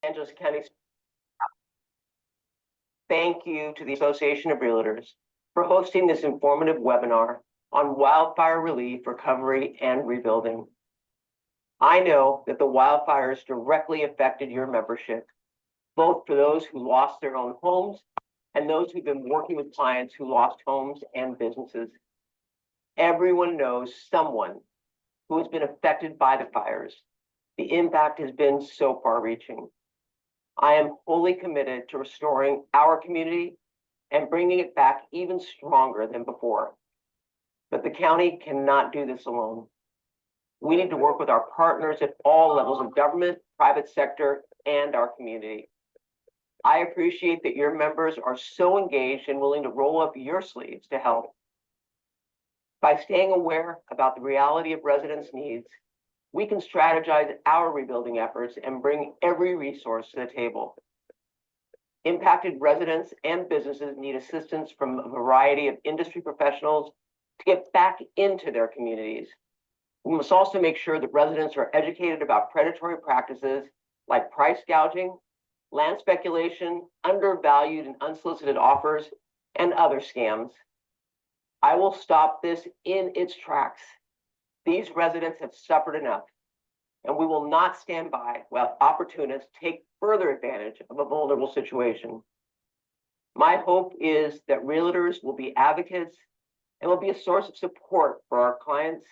Angeles County. Thank you to the Association of Realtors for hosting this informative webinar on wildfire relief, recovery, and rebuilding. I know that the wildfires directly affected your membership, both for those who lost their own homes and those who've been working with clients who lost homes and businesses. Everyone knows someone who has been affected by the fires. The impact has been so far-reaching. I am wholly committed to restoring our community and bringing it back even stronger than before. But the county cannot do this alone. We need to work with our partners at all levels of government, private sector, and our community. I appreciate that your members are so engaged and willing to roll up your sleeves to help. By staying aware about the reality of residents' needs, we can strategize our rebuilding efforts and bring every resource to the table. Impacted residents and businesses need assistance from a variety of industry professionals to get back into their communities. We must also make sure that residents are educated about predatory practices like price gouging, land speculation, undervalued and unsolicited offers, and other scams. I will stop this in its tracks. These residents have suffered enough, and we will not stand by while opportunists take further advantage of a vulnerable situation. My hope is that realtors will be advocates and will be a source of support for our clients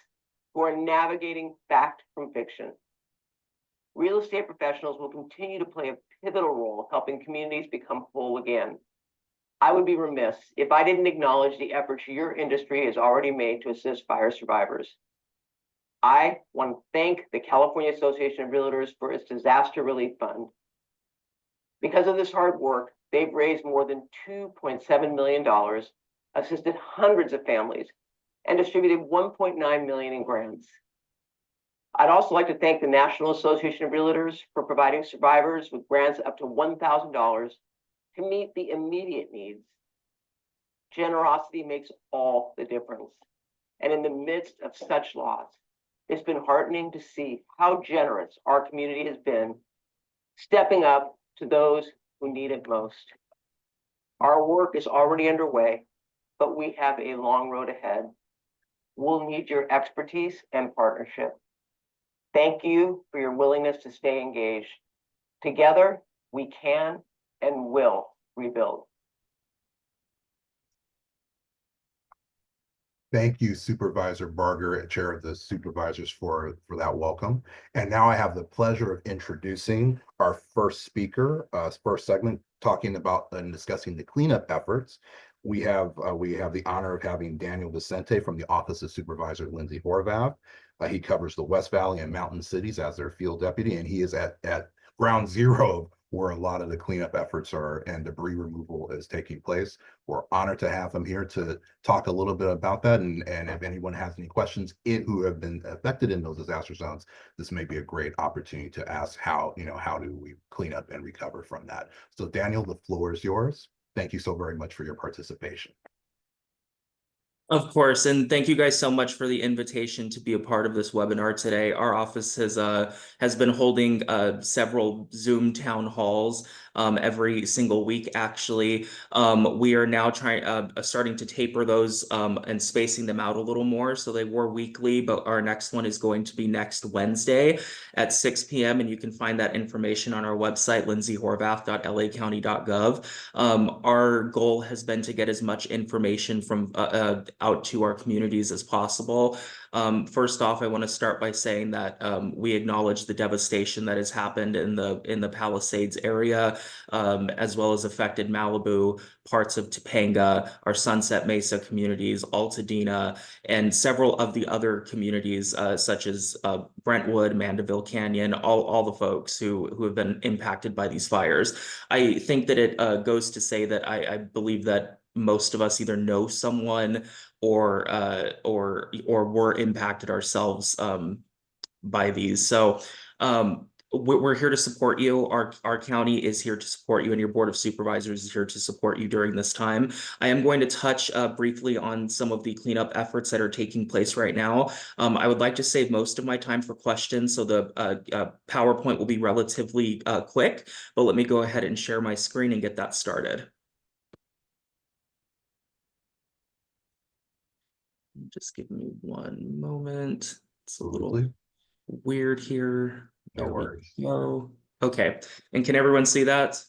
who are navigating fact from fiction. Real estate professionals will continue to play a pivotal role helping communities become whole again. I would be remiss if I didn't acknowledge the efforts your industry has already made to assist fire survivors. I want to thank the California Association of Realtors for its Disaster Relief Fund. Because of this hard work, they've raised more than $2.7 million, assisted hundreds of families, and distributed $1.9 million in grants. I'd also like to thank the National Association of Realtors for providing survivors with grants up to $1,000 to meet the immediate needs. Generosity makes all the difference. And in the midst of such loss, it's been heartening to see how generous our community has been, stepping up to those who need it most. Our work is already underway, but we have a long road ahead. We'll need your expertise and partnership. Thank you for your willingness to stay engaged. Together, we can and will rebuild. Thank you, Supervisor Barger, Chair of the Supervisors, for that welcome. And now I have the pleasure of introducing our first speaker, first segment, talking about and discussing the cleanup efforts. We have the honor of having Daniel Vicente from the Office of Supervisor Lindsay Horvath. He covers the West Valley and Mountain Cities as their field deputy, and he is at ground zero where a lot of the cleanup efforts are and debris removal is taking place. We're honored to have him here to talk a little bit about that. And if anyone has any questions who have been affected in those disaster zones, this may be a great opportunity to ask how do we clean up and recover from that. So Daniel, the floor is yours. Thank you so very much for your participation. Of course, and thank you guys so much for the invitation to be a part of this webinar today. Our office has been holding several Zoom town halls every single week. Actually, we are now starting to taper those and spacing them out a little more. So they were weekly, but our next one is going to be next Wednesday at 6 p.m. And you can find that information on our website, lindsayhorvath.lacounty.gov. Our goal has been to get as much information from out to our communities as possible. First off, I want to start by saying that we acknowledge the devastation that has happened in the Palisades area, as well as affected Malibu, parts of Topanga, our Sunset Mesa communities, Altadena, and several of the other communities such as Brentwood, Mandeville Canyon, all the folks who have been impacted by these fires. I think that it goes to say that I believe that most of us either know someone or were impacted ourselves by these. So we're here to support you. Our county is here to support you, and your board of supervisors is here to support you during this time. I am going to touch briefly on some of the cleanup efforts that are taking place right now. I would like to save most of my time for questions, so the PowerPoint will be relatively quick, but let me go ahead and share my screen and get that started. Just give me one moment. It's a little Absolutely. weird here. No There we worries. go. Okay, and can everyone see that?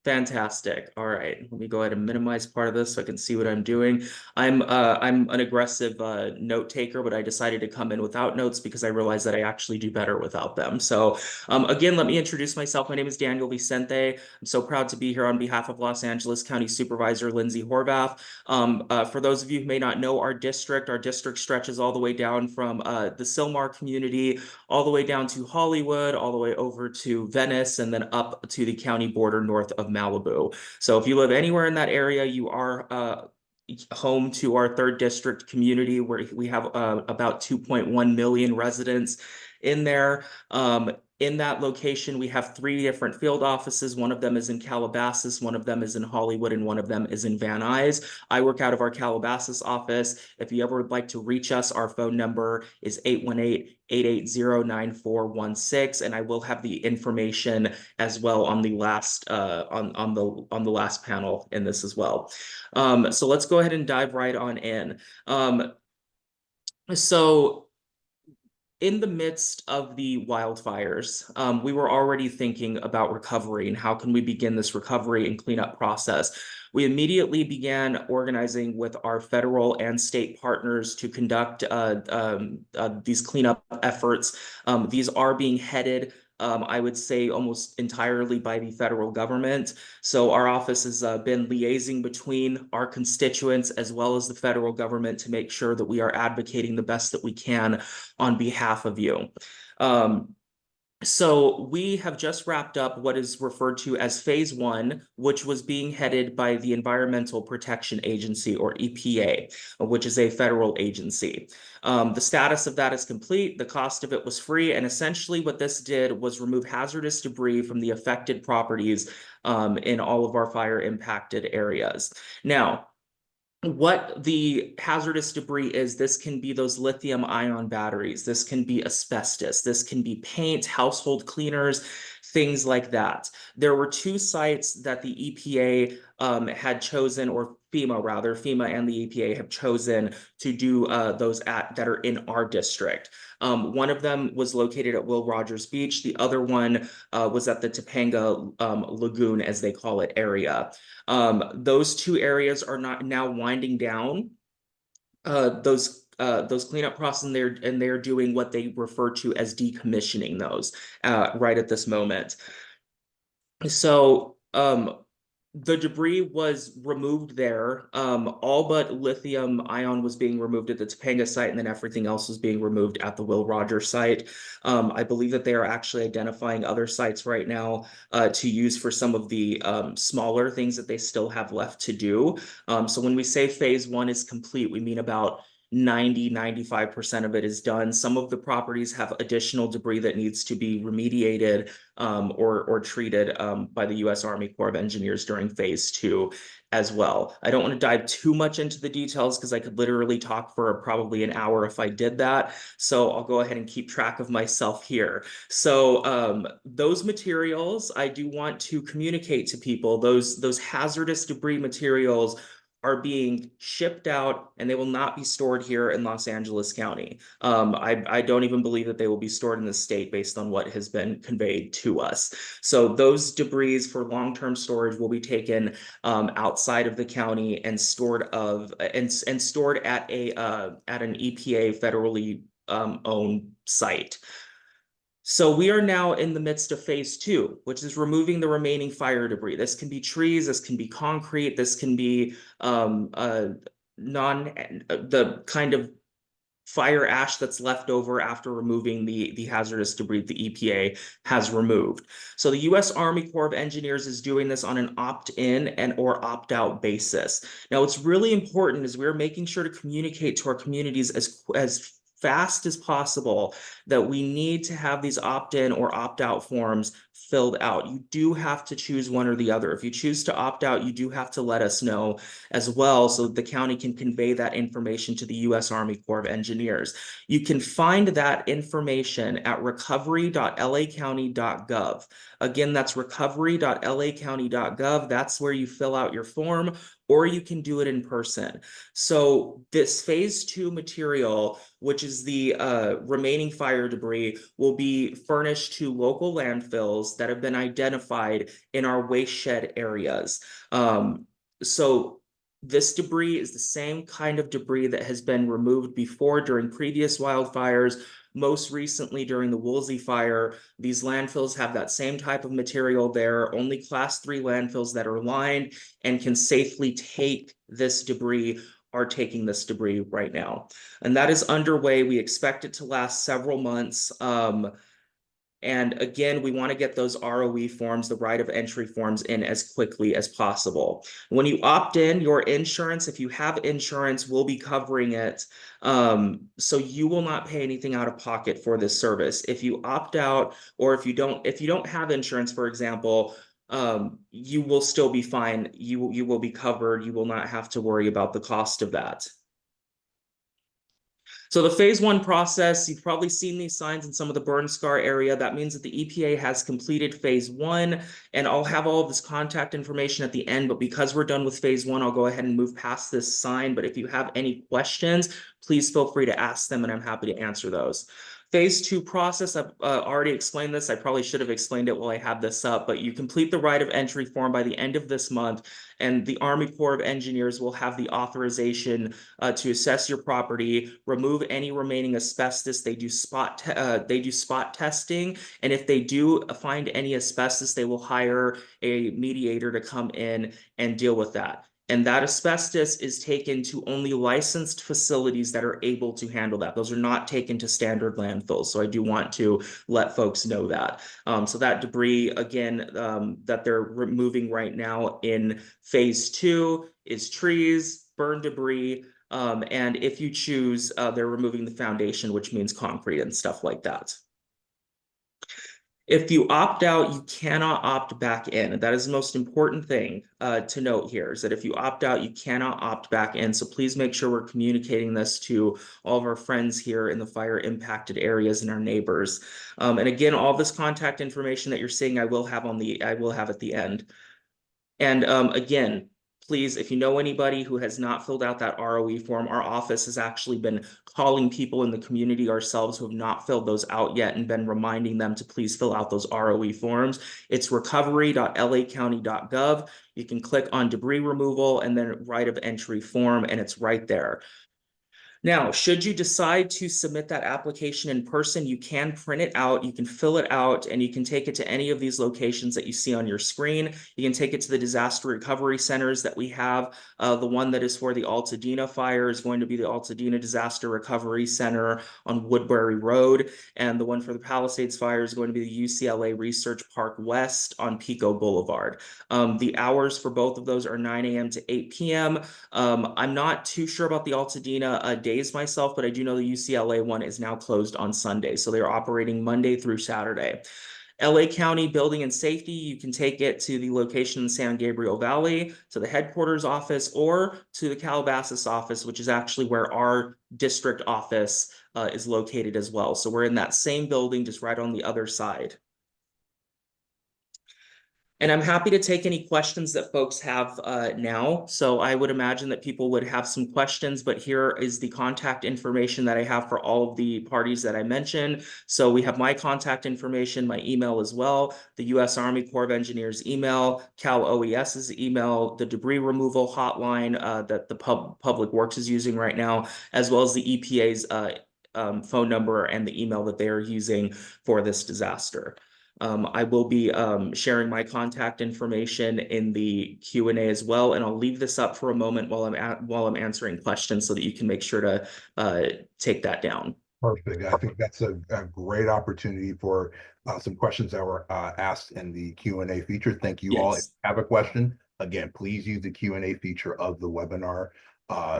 Fantastic. All right, let me go ahead and minimize part of this so I can see what I'm doing. I'm an aggressive note taker, but I decided to come in without notes because I realized that I actually do better without them. So again, let me introduce myself. My name is Daniel Vicente. I'm so proud to be here on behalf of Los Angeles County Supervisor Lindsay Horvath. For those of you who may not know our district stretches all the way down from the Sylmar community, all the way down to Hollywood, all the way over to Venice, and then up to the county border north of Malibu. So if you live anywhere in that area, you are home to our 3rd district community, where we have about 2.1 million residents in there. In that location, we have 3 different field offices. One of them is in Calabasas, one of them is in Hollywood, and one of them is in Van Nuys. I work out of our Calabasas office. If you ever would like to reach us, our phone number is 818-880-9416, and I will have the information as well on the last on the last panel in this as well. So let's go ahead and dive right on in. So in the midst of the wildfires, we were already thinking about recovery and how can we begin this recovery and cleanup process. We immediately began organizing with our federal and state partners to conduct these cleanup efforts. These are being headed, I would say, almost entirely by the federal government. So our office has been liaising between our constituents as well as the federal government to make sure that we are advocating the best that we can on behalf of you. So we have just wrapped up what is referred to as phase 1, which was being headed by the Environmental Protection Agency, or EPA, which is a federal agency. The status of that is complete. The cost of it was free. And essentially what this did was remove hazardous debris from the affected properties in all of our fire impacted areas. Now, what the hazardous debris is, this can be those lithium ion batteries, this can be asbestos, this can be paint, household cleaners, things like that. There were 2 sites that the EPA had chosen, or FEMA rather, FEMA and the EPA have chosen to do those that are in our district. One of them was located at Will Rogers Beach. The other one was at the Topanga Lagoon, as they call it, area. Those 2 areas are not now winding down those cleanup process, and they're doing what they refer to as decommissioning those right at this moment. So the debris was removed there. All but lithium ion was being removed at the Topanga site, and then everything else was being removed at the Will Rogers site. I believe that they are actually identifying other sites right now to use for some of the smaller things that they still have left to do. So when we say phase 1 is complete, we mean about 95% of it is done. Some of the properties have additional debris that needs to be remediated or treated by the U.S. Army Corps of Engineers during phase 2 as well. I don't want to dive too much into the details because I could literally talk for probably an hour if I did that. So I'll go ahead and keep track of myself here. So those materials, I do want to communicate to people, those hazardous debris materials are being shipped out, and they will not be stored here in Los Angeles County. I don't even believe that they will be stored in the state based on what has been conveyed to us. So those debris for long-term storage will be taken outside of the county and stored stored at an EPA federally owned site. So we are now in the midst of phase 2, which is removing the remaining fire debris. This can be trees, this can be concrete, this can be the kind of fire ash that's left over after removing the hazardous debris the EPA has removed. So the U.S. Army Corps of Engineers is doing this on an opt-in and or opt-out basis. Now, what's really important is we're making sure to communicate to our communities as fast as possible that we need to have these opt-in or opt-out forms filled out. You do have to choose one or the other. If you choose to opt out, you do have to let us know as well so that the county can convey that information to the U.S. Army Corps of Engineers. You can find that information at recovery.lacounty.gov. Again, that's recovery.lacounty.gov. That's where you fill out your form, or you can do it in person. So this phase 2 material, which is the remaining fire debris, will be furnished to local landfills that have been identified in our waste shed areas. So this debris is the same kind of debris that has been removed before during previous wildfires. Most recently during the Woolsey fire, these landfills have that same type of material there. Only class 3 landfills that are lined and can safely take this debris are taking this debris right now. And that is underway. We expect it to last several months. And again, we want to get those ROE forms, the right of entry forms, in as quickly as possible. When you opt in, your insurance, if you have insurance, will be covering it. So you will not pay anything out of pocket for this service. If you opt out, or if you don't have insurance, for example, you will still be fine. You will be covered. You will not have to worry about the cost of that. So the phase 1 process, you've probably seen these signs in some of the burn scar area. That means that the EPA has completed phase 1, and I'll have all of this contact information at the end, but because we're done with phase 1, I'll go ahead and move past this sign. But if you have any questions, please feel free to ask them, and I'm happy to answer those. Phase 2 process, I've already explained this. I probably should have explained it while I had this up, but you complete the right of entry form by the end of this month, and the Army Corps of Engineers will have the authorization to assess your property, remove any remaining asbestos. They do spot testing, and if they do find any asbestos, they will hire a mediator to come in and deal with that. And that asbestos is taken to only licensed facilities that are able to handle that. Those are not taken to standard landfills. So I do want to let folks know that. So that debris, again, that they're removing right now in phase 2 is trees, burn debris, and if you choose, they're removing the foundation, which means concrete and stuff like that. If you opt out, you cannot opt back in. That is the most important thing to note here, is that if you opt out, you cannot opt back in. So please make sure we're communicating this to all of our friends here in the fire impacted areas and our neighbors. And again, all this contact information that you're seeing, I will have at the end. And again, please, if you know anybody who has not filled out that ROE form, our office has actually been calling people in the community ourselves who have not filled those out yet and been reminding them to please fill out those ROE forms. It's recovery.lacounty.gov. You can click on debris removal and then right of entry form, and it's right there. Now, should you decide to submit that application in person, you can print it out, you can fill it out, and you can take it to any of these locations that you see on your screen. You can take it to the disaster recovery centers that we have. The one that is for the Altadena fire is going to be the Altadena Disaster Recovery Center on Woodbury Road, and the one for the Palisades fire is going to be the UCLA Research Park West on Pico Boulevard. The hours for both of those are 9 a.m. to 8 p.m. I'm not too sure about the Altadena days myself, but I do know the UCLA one is now closed on Sunday. So they're operating Monday through Saturday. LA County Building and Safety, you can take it to the location in San Gabriel Valley, to the headquarters office, or to the Calabasas office, which is actually where our district office is located as well. So we're in that same building, just right on the other side. And I'm happy to take any questions that folks have now. So I would imagine that people would have some questions, but here is the contact information that I have for all of the parties that I mentioned. So we have my contact information, my email as well, the U.S. Army Corps of Engineers email, Cal OES's email, the debris removal hotline that the Public Works is using right now, as well as the EPA's phone number and the email that they are using for this disaster. I will be sharing my contact information in the Q&A as well, and I'll leave this up for a moment while I'm answering questions so that you can make sure to take that down. Perfect. I think that's a great opportunity for some questions that were asked in the Q&A feature. Thank you all. If you have a question, again, please use the Q&A feature of the webinar.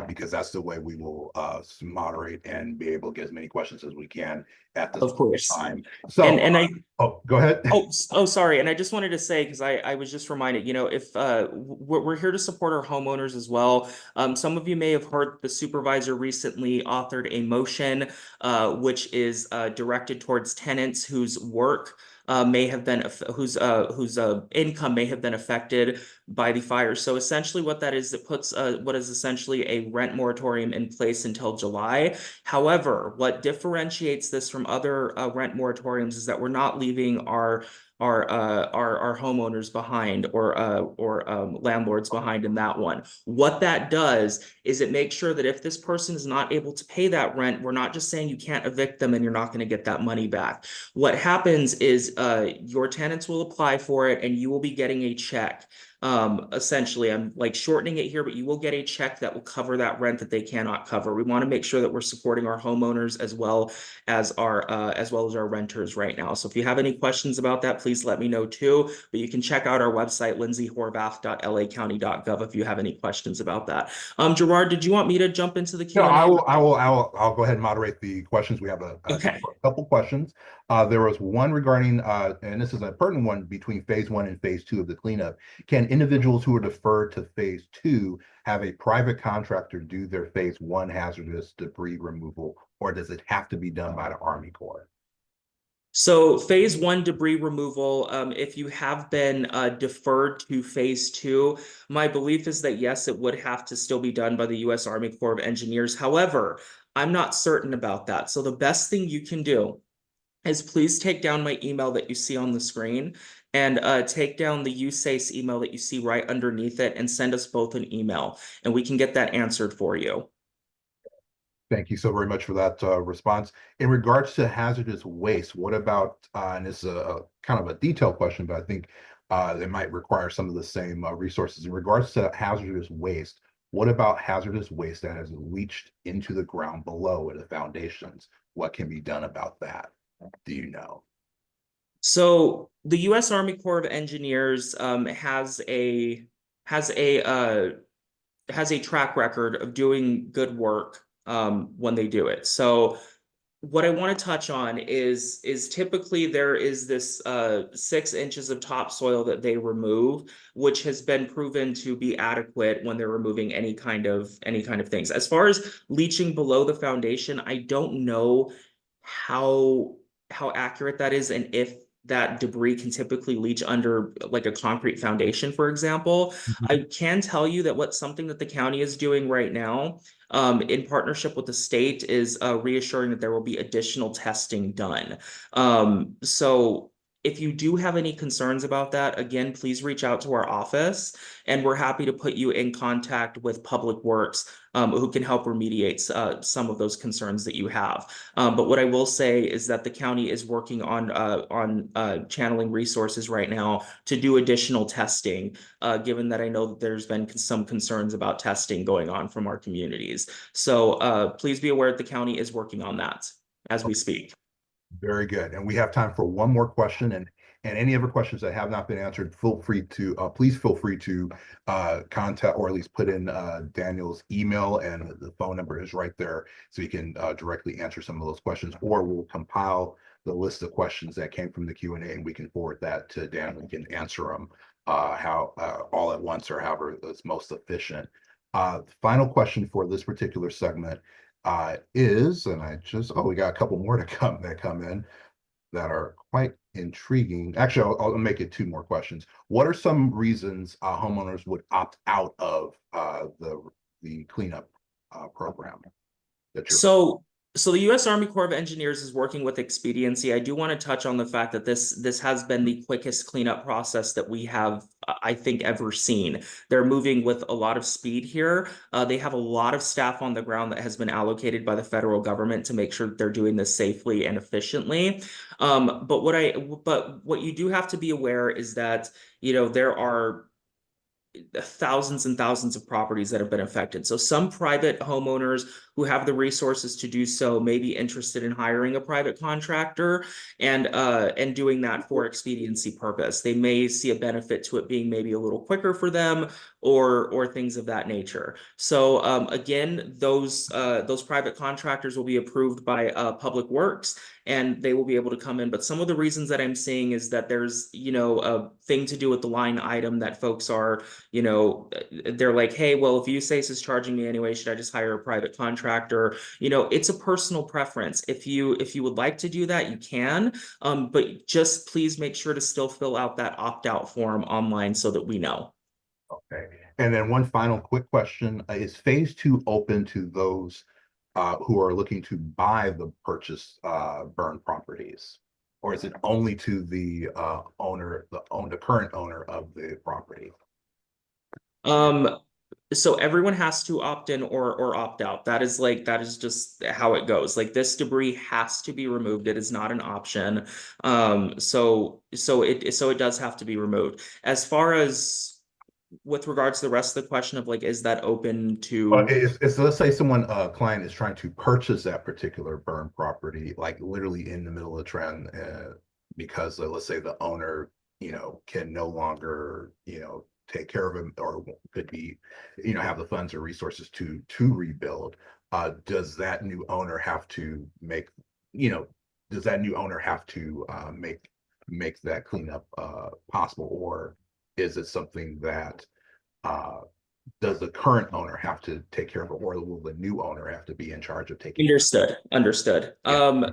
because that's the way we will moderate and be able to get as many questions as we can at this Of course. time. So, And I go ahead. Oh, sorry. And I just wanted to say, because I was just reminded, you know, if we're here to support our homeowners as well. Some of you may have heard the supervisor recently authored a motion which is directed towards tenants whose work may have been whose income may have been affected by the fire. So essentially what that is, it puts what is essentially a rent moratorium in place until July. However, what differentiates this from other rent moratoriums is that we're not leaving our homeowners behind or landlords behind in that one. What that does is it makes sure that if this person is not able to pay that rent, we're not just saying you can't evict them and you're not going to get that money back. What happens is your tenants will apply for it and you will be getting a check. Essentially, I'm like shortening it here, but you will get a check that will cover that rent that they cannot cover. We want to make sure that we're supporting our homeowners as well as our renters right now. So if you have any questions about that, please let me know too. But you can check out our website, lindsayhorvath.lacounty.gov, if you have any questions about that. Gerard, did you want me to jump into the Q&A? No, I'll go ahead and moderate the questions. We have a couple questions. There was one regarding, and this is a pertinent one, between phase 1 and phase 2 of the cleanup. Can individuals who are deferred to phase 2 have a private contractor do their phase 1 hazardous debris removal, or does it have to be done by the Army Corps? So phase 1 debris removal, if you have been deferred to phase 2, my belief is that yes, it would have to still be done by the U.S. Army Corps of Engineers. However, I'm not certain about that. So the best thing you can do is please take down my email that you see on the screen and take down the USACE email that you see right underneath it and send us both an email and we can get that answered for you. Thank you so very much for that response. In regards to hazardous waste, what about, and this is a kind of a detailed question, but I think they might require some of the same resources. In regards to hazardous waste, what about hazardous waste that has leached into the ground below in the foundations? What can be done about that? Do you know? So the U.S. Army Corps of Engineers has a track record of doing good work when they do it. So what I want to touch on is typically there is this 6 inches of topsoil that they remove, which has been proven to be adequate when they're removing any kind of things. As far as leaching below the foundation, I don't know how accurate that is and if that debris can typically leach under like a concrete foundation, for example. I can tell you that something that the county is doing right now in partnership with the state is reassuring that there will be additional testing done. So if you do have any concerns about that, again, please reach out to our office and we're happy to put you in contact with Public Works who can help remediate some of those concerns that you have. But what I will say is that the county is working on channeling resources right now to do additional testing, given that I know that there's been some concerns about testing going on from our communities. So please be aware that the county is working on that as we speak. Very good. And we have time for one more question, and any other questions that have not been answered, please feel free to contact or at least put in Daniel's email, and the phone number is right there, so you can directly answer some of those questions, or we'll compile the list of questions that came from the Q&A and we can forward that to Dan. We can answer them all at once or however is most efficient. The final question for this particular segment is, and we got a couple more that come in that are quite intriguing. Actually, I'll make it 2 more questions. What are some reasons homeowners would opt out of the cleanup program that you're So the U.S. Army Corps of Engineers is working with expediency. I do want to touch on the fact that this has been the quickest cleanup process that we have, I think, ever seen. They're moving with a lot of speed here. They have a lot of staff on the ground that has been allocated by the federal government to make sure that they're doing this safely and efficiently. But what you do have to be aware is that, you know, there are thousands and thousands of properties that have been affected. So some private homeowners who have the resources to do so may be interested in hiring a private contractor and doing that for expediency purpose. They may see a benefit to it being maybe a little quicker for them, or things of that nature. So again, those private contractors will be approved by Public Works, and they will be able to come in. But some of the reasons that I'm seeing is that there's, a thing to do with the line item that folks are, they're like, hey, well, if USACE is charging me anyway, should I just hire a private contractor? It's a personal preference. If you would like to do that, you can, but just please make sure to still fill out that opt-out form online so that we know. Okay. And then one final quick question, is phase 2 open to those who are looking to buy the purchase burn properties? Or is it only to the the current owner of the property? So everyone has to opt in or opt out. That is just how it goes. Like, this debris has to be removed. It is not an option. So it does have to be removed. As far as with regards to the rest of the question of like, is that open to? Let's say a client is trying to purchase that particular burn property, like literally in the middle of the trend, because let's say the owner, can no longer, take care of him, or could be, have the funds or resources to rebuild. Does that new owner have to make, does that new owner have to make that cleanup possible, or is it something that does the current owner have to take care of it, or will the new owner have to be in charge of taking care of it? Understood. Yeah.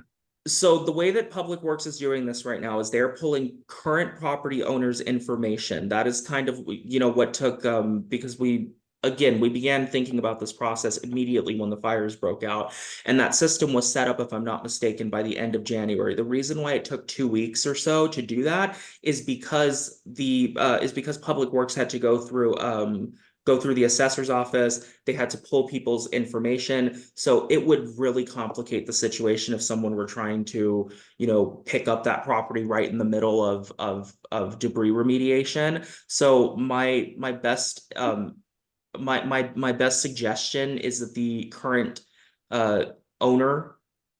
So the way that Public Works is doing this right now is they're pulling current property owners' information. That is kind of, what took, because we began thinking about this process immediately when the fires broke out. And that system was set up, if I'm not mistaken, by the end of January. The reason why it took 2 weeks or so to do that is because Public Works had to go through the assessor's office. They had to pull people's information. So it would really complicate the situation if someone were trying to, pick up that property right in the middle of debris remediation. So my best my best suggestion is that the current owner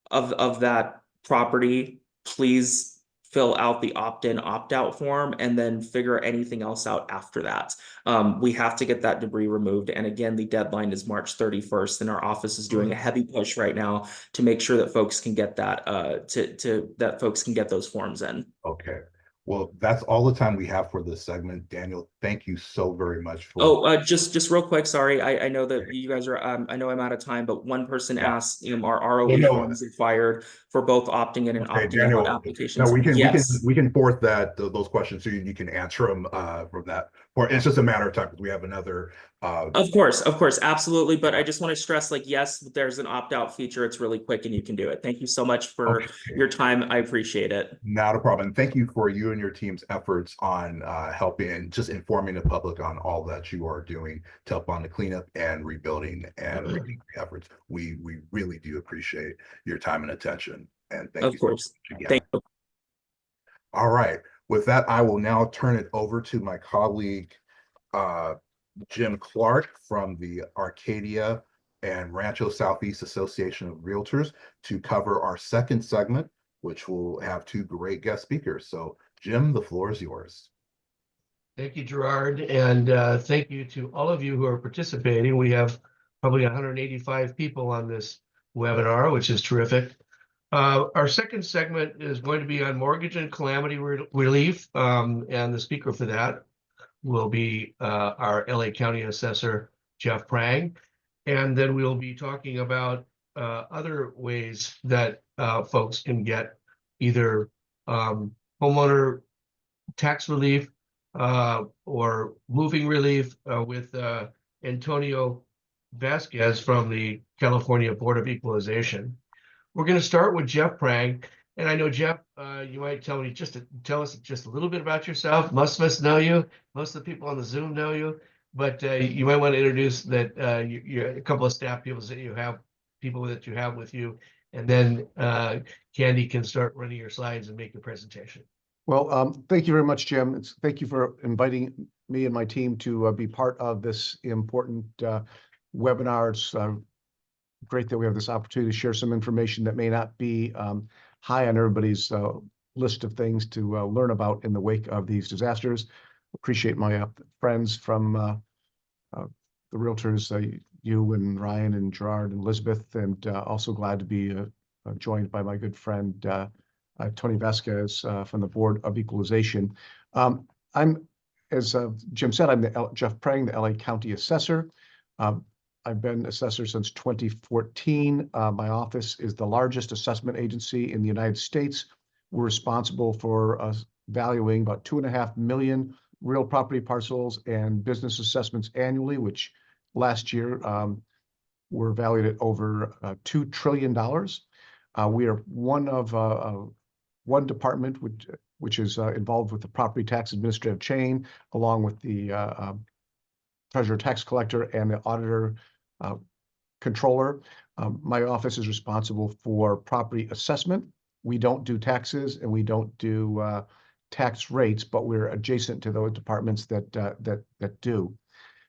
of that property please fill out the opt-in opt-out form and then figure anything else out after that. We have to get that debris removed, and again, the deadline is March 31st, and our office is doing a heavy push right now to make sure that folks can get that that folks can get those forms in. Okay. Well, that's all the time we have for this segment. Daniel, thank you so very much for. Oh, just real quick, sorry. I know that you guys are, I know I'm out of time, but one person asked, are ROE forms required for both opting in and opting out applications? No, Yes. we can forth those questions so you can answer them from that. Or it's just a matter of time because we have another. Of course, absolutely. But I just want to stress, like, yes, there's an opt-out feature. It's really quick and you can do it. Thank you so much for your time. I appreciate it. Not a problem. And thank you for you and your team's efforts on helping and just informing the public on all that you are doing to help on the cleanup and rebuilding and recovery efforts. We really do appreciate your time and attention. And thank you. Of course. Again. Thank you. All right. With that, I will now turn it over to my colleague, Jim Clark from the Arcadia and Rancho Southeast Association of Realtors to cover our second segment, which will have two great guest speakers. So Jim, the floor is yours. Thank you, Gerard, and thank you to all of you who are participating. We have probably 185 people on this webinar, which is terrific. Our second segment is going to be on mortgage and calamity relief, and the speaker for that will be our LA County Assessor, Jeff Prang. And then we'll be talking about other ways that folks can get either homeowner tax relief or moving relief with Antonio Vasquez from the California Board of Equalization. We're going to start with Jeff Prang. And I know, Jeff, you might tell us just a little bit about yourself. Most of us know you. Most of the people on the Zoom know you. But you might want to introduce that you're a couple of staff people that you have with you. And then Candy can start running your slides and make your presentation. Well, thank you very much, Jim. Thank you for inviting me and my team to be part of this important webinar. It's great that we have this opportunity to share some information that may not be high on everybody's list of things to learn about in the wake of these disasters. Appreciate my friends from the realtors, you and Ryan and Gerard and Elizabeth, and also glad to be joined by my good friend Tony Vasquez from the Board of Equalization. I'm, as Jim said, I'm Jeff Prang, the LA County Assessor. I've been assessor since 2014. My office is the largest assessment agency in the United States. We're responsible for valuing about 2.5 million real property parcels and business assessments annually, which last year were valued at over $2 trillion. We are one department which is involved with the property tax administrative chain, along with the treasurer tax collector and the auditor controller. My office is responsible for property assessment. We don't do taxes and we don't do tax rates, but we're adjacent to those departments that do.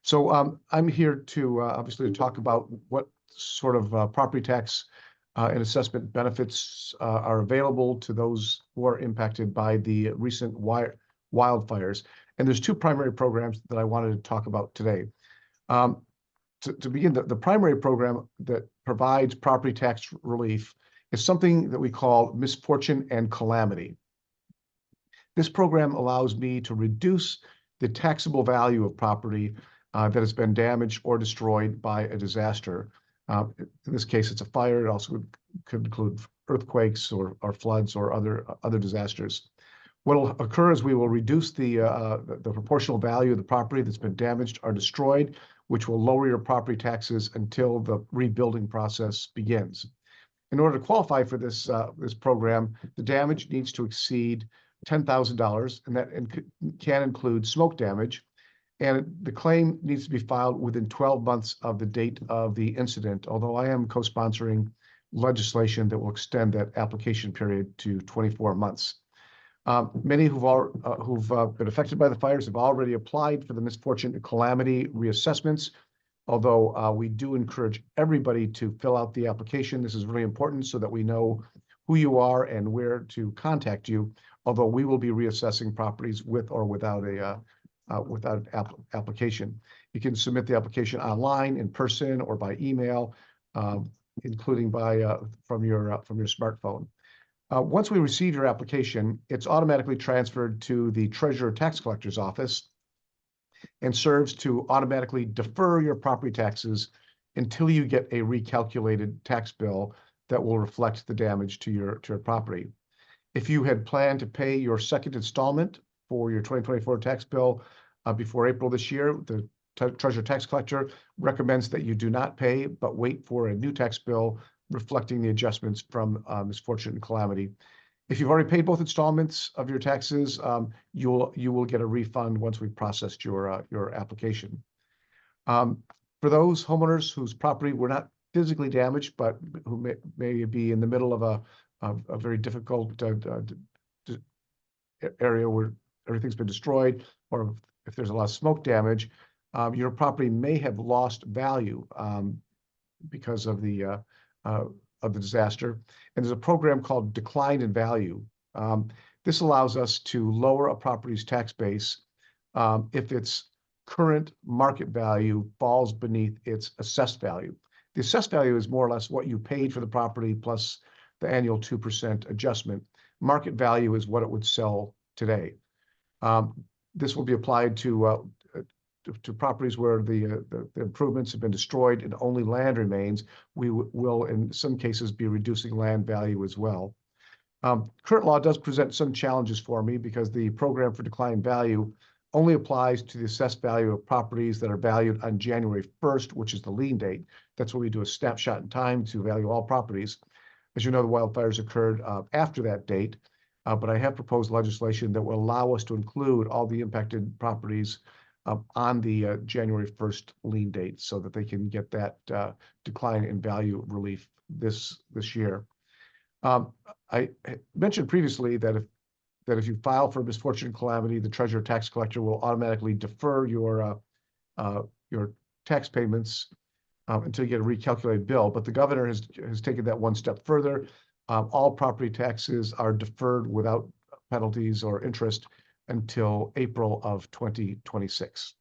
So I'm here to obviously to talk about what sort of property tax and assessment benefits are available to those who are impacted by the recent wildfires. And there's two primary programs that I wanted to talk about today. To begin, the primary program that provides property tax relief is something that we call misfortune and calamity. This program allows me to reduce the taxable value of property that has been damaged or destroyed by a disaster. In this case, it's a fire. It also could include earthquakes or floods or other disasters. What will occur is we will reduce the proportional value of the property that's been damaged or destroyed, which will lower your property taxes until the rebuilding process begins. In order to qualify for this program, the damage needs to exceed $10,000, and that can include smoke damage. And the claim needs to be filed within 12 months of the date of the incident, although I am co-sponsoring legislation that will extend that application period to 24 months. Many who've been affected by the fires have already applied for the misfortune and calamity reassessments, although we do encourage everybody to fill out the application. This is really important so that we know who you are and where to contact you, although we will be reassessing properties with or without an application. You can submit the application online, in person, or by email, including from your smartphone. Once we receive your application, it's automatically transferred to the treasurer tax collector's office and serves to automatically defer your property taxes until you get a recalculated tax bill that will reflect the damage to your property. If you had planned to pay your second installment for your 2024 tax bill before April this year, the treasurer tax collector recommends that you do not pay, but wait for a new tax bill reflecting the adjustments from misfortune and calamity. If you've already paid both installments of your taxes, you will get a refund once we've processed your application. For those homeowners whose property were not physically damaged, but who may be in the middle of a very difficult area where everything's been destroyed, or if there's a lot of smoke damage, your property may have lost value because of the disaster. And there's a program called Decline in Value. This allows us to lower a property's tax base if its current market value falls beneath its assessed value. The assessed value is more or less what you paid for the property plus the annual 2% adjustment. Market value is what it would sell today. This will be applied to properties where the improvements have been destroyed and only land remains. We will, in some cases, be reducing land value as well. Current law does present some challenges for me because the program for decline in value only applies to the assessed value of properties that are valued on January 1st, which is the lien date. That's when we do a snapshot in time to value all properties. As you know, the wildfires occurred after that date, but I have proposed legislation that will allow us to include all the impacted properties on the January 1st lien date so that they can get that decline in value relief this year. I mentioned previously that if you file for misfortune and calamity, the treasurer tax collector will automatically defer your tax payments until you get a recalculated bill. But the governor has taken that one step further. All property taxes are deferred without penalties or interest until April of 2026.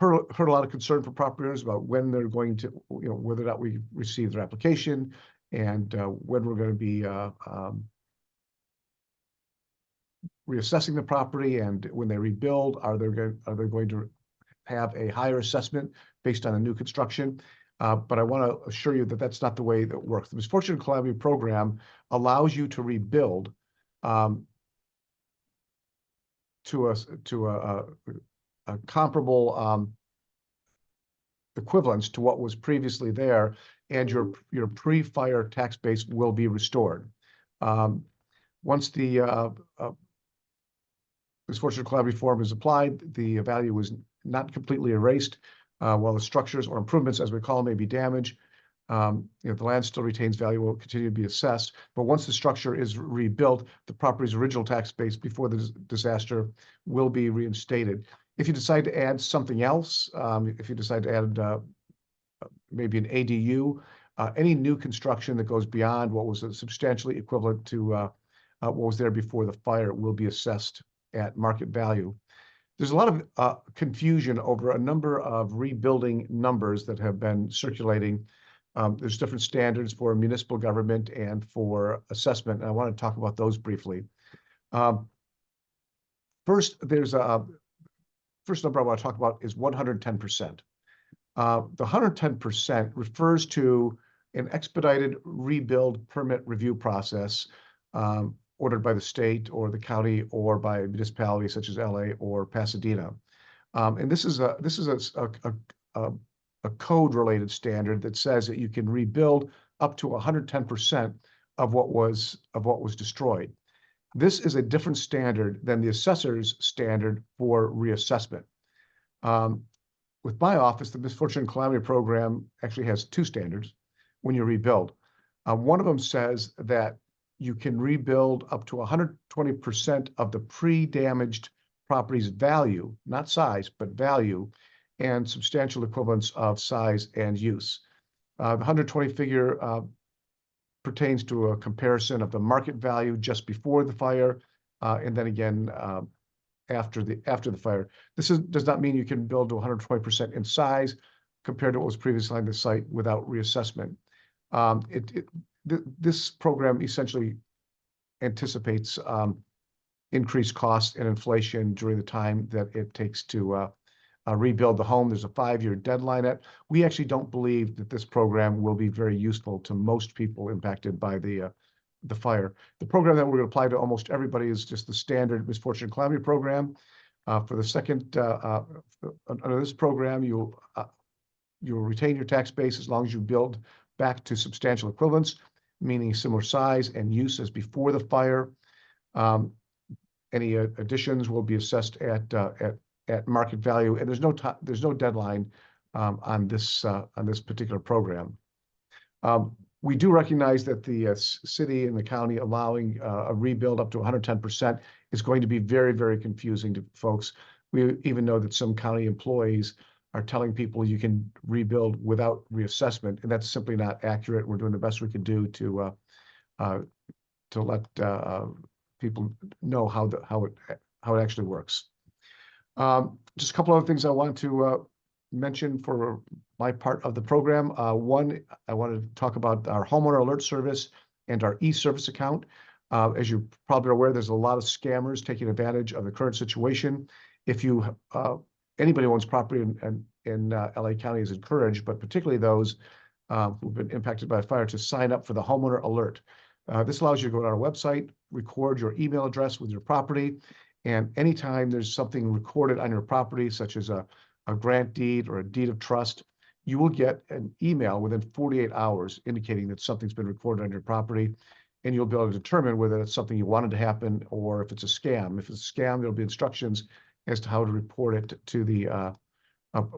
heard a lot of concern from property owners about when they're going to, whether or not we receive their application and when we're going to be reassessing the property, and when they rebuild, are they going to have a higher assessment based on a new construction? But I want to assure you that that's not the way that works. The Misfortune and Calamity Program allows you to rebuild to a comparable equivalence to what was previously there, and your pre-fire tax base will be restored. Once the Misfortune and Calamity form is applied, the value is not completely erased, while the structures or improvements, as we call them, may be damaged. The land still retains value, will continue to be assessed. But once the structure is rebuilt, the property's original tax base before the disaster will be reinstated. If you decide to add something else, if you decide to add maybe an ADU, any new construction that goes beyond what was substantially equivalent to what was there before the fire will be assessed at market value. There's a lot of confusion over a number of rebuilding numbers that have been circulating. There's different standards for municipal government and for assessment, and I want to talk about those briefly. First number I want to talk about is 110%. The 110% refers to an expedited rebuild permit review process ordered by the state or the county or by a municipality such as LA or Pasadena. And this is a code-related standard that says that you can rebuild up to 110% of what was destroyed. This is a different standard than the assessor's standard for reassessment. With my office, the Misfortune and Calamity Program actually has two standards when you rebuild. One of them says that you can rebuild up to 120% of the pre-damaged property's value, not size, but value, and substantial equivalence of size and use. The 120 figure pertains to a comparison of the market value just before the fire, and then again after the fire. This does not mean you can build to 120% in size compared to what was previously on the site without reassessment. This program essentially anticipates increased costs and inflation during the time that it takes to rebuild the home. There's a 5-year deadline. We actually don't believe that this program will be very useful to most people impacted by the fire. The program that we're going to apply to almost everybody is just the standard Misfortune and Calamity Program. For the second, under this program, you'll retain your tax base as long as you build back to substantial equivalence, meaning similar size and use as before the fire. Any additions will be assessed at market value, and there's no deadline on this particular program. We do recognize that the city and the county allowing a rebuild up to 110% is going to be very, very confusing to folks. We even know that some county employees are telling people you can rebuild without reassessment, and that's simply not accurate. We're doing the best we can do to let people know how it actually works. Just a couple other things I wanted to mention for my part of the program. One, I wanted to talk about our homeowner alert service and our e-service account. As you probably are aware, there's a lot of scammers taking advantage of the current situation. If anybody who owns property in LA County is encouraged, but particularly those who've been impacted by a fire, to sign up for the homeowner alert. This allows you to go to our website, record your email address with your property, and anytime there's something recorded on your property, such as a grant deed or a deed of trust, you will get an email within 48 hours indicating that something's been recorded on your property, and you'll be able to determine whether it's something you wanted to happen or if it's a scam. If it's a scam, there'll be instructions as to how to report it to the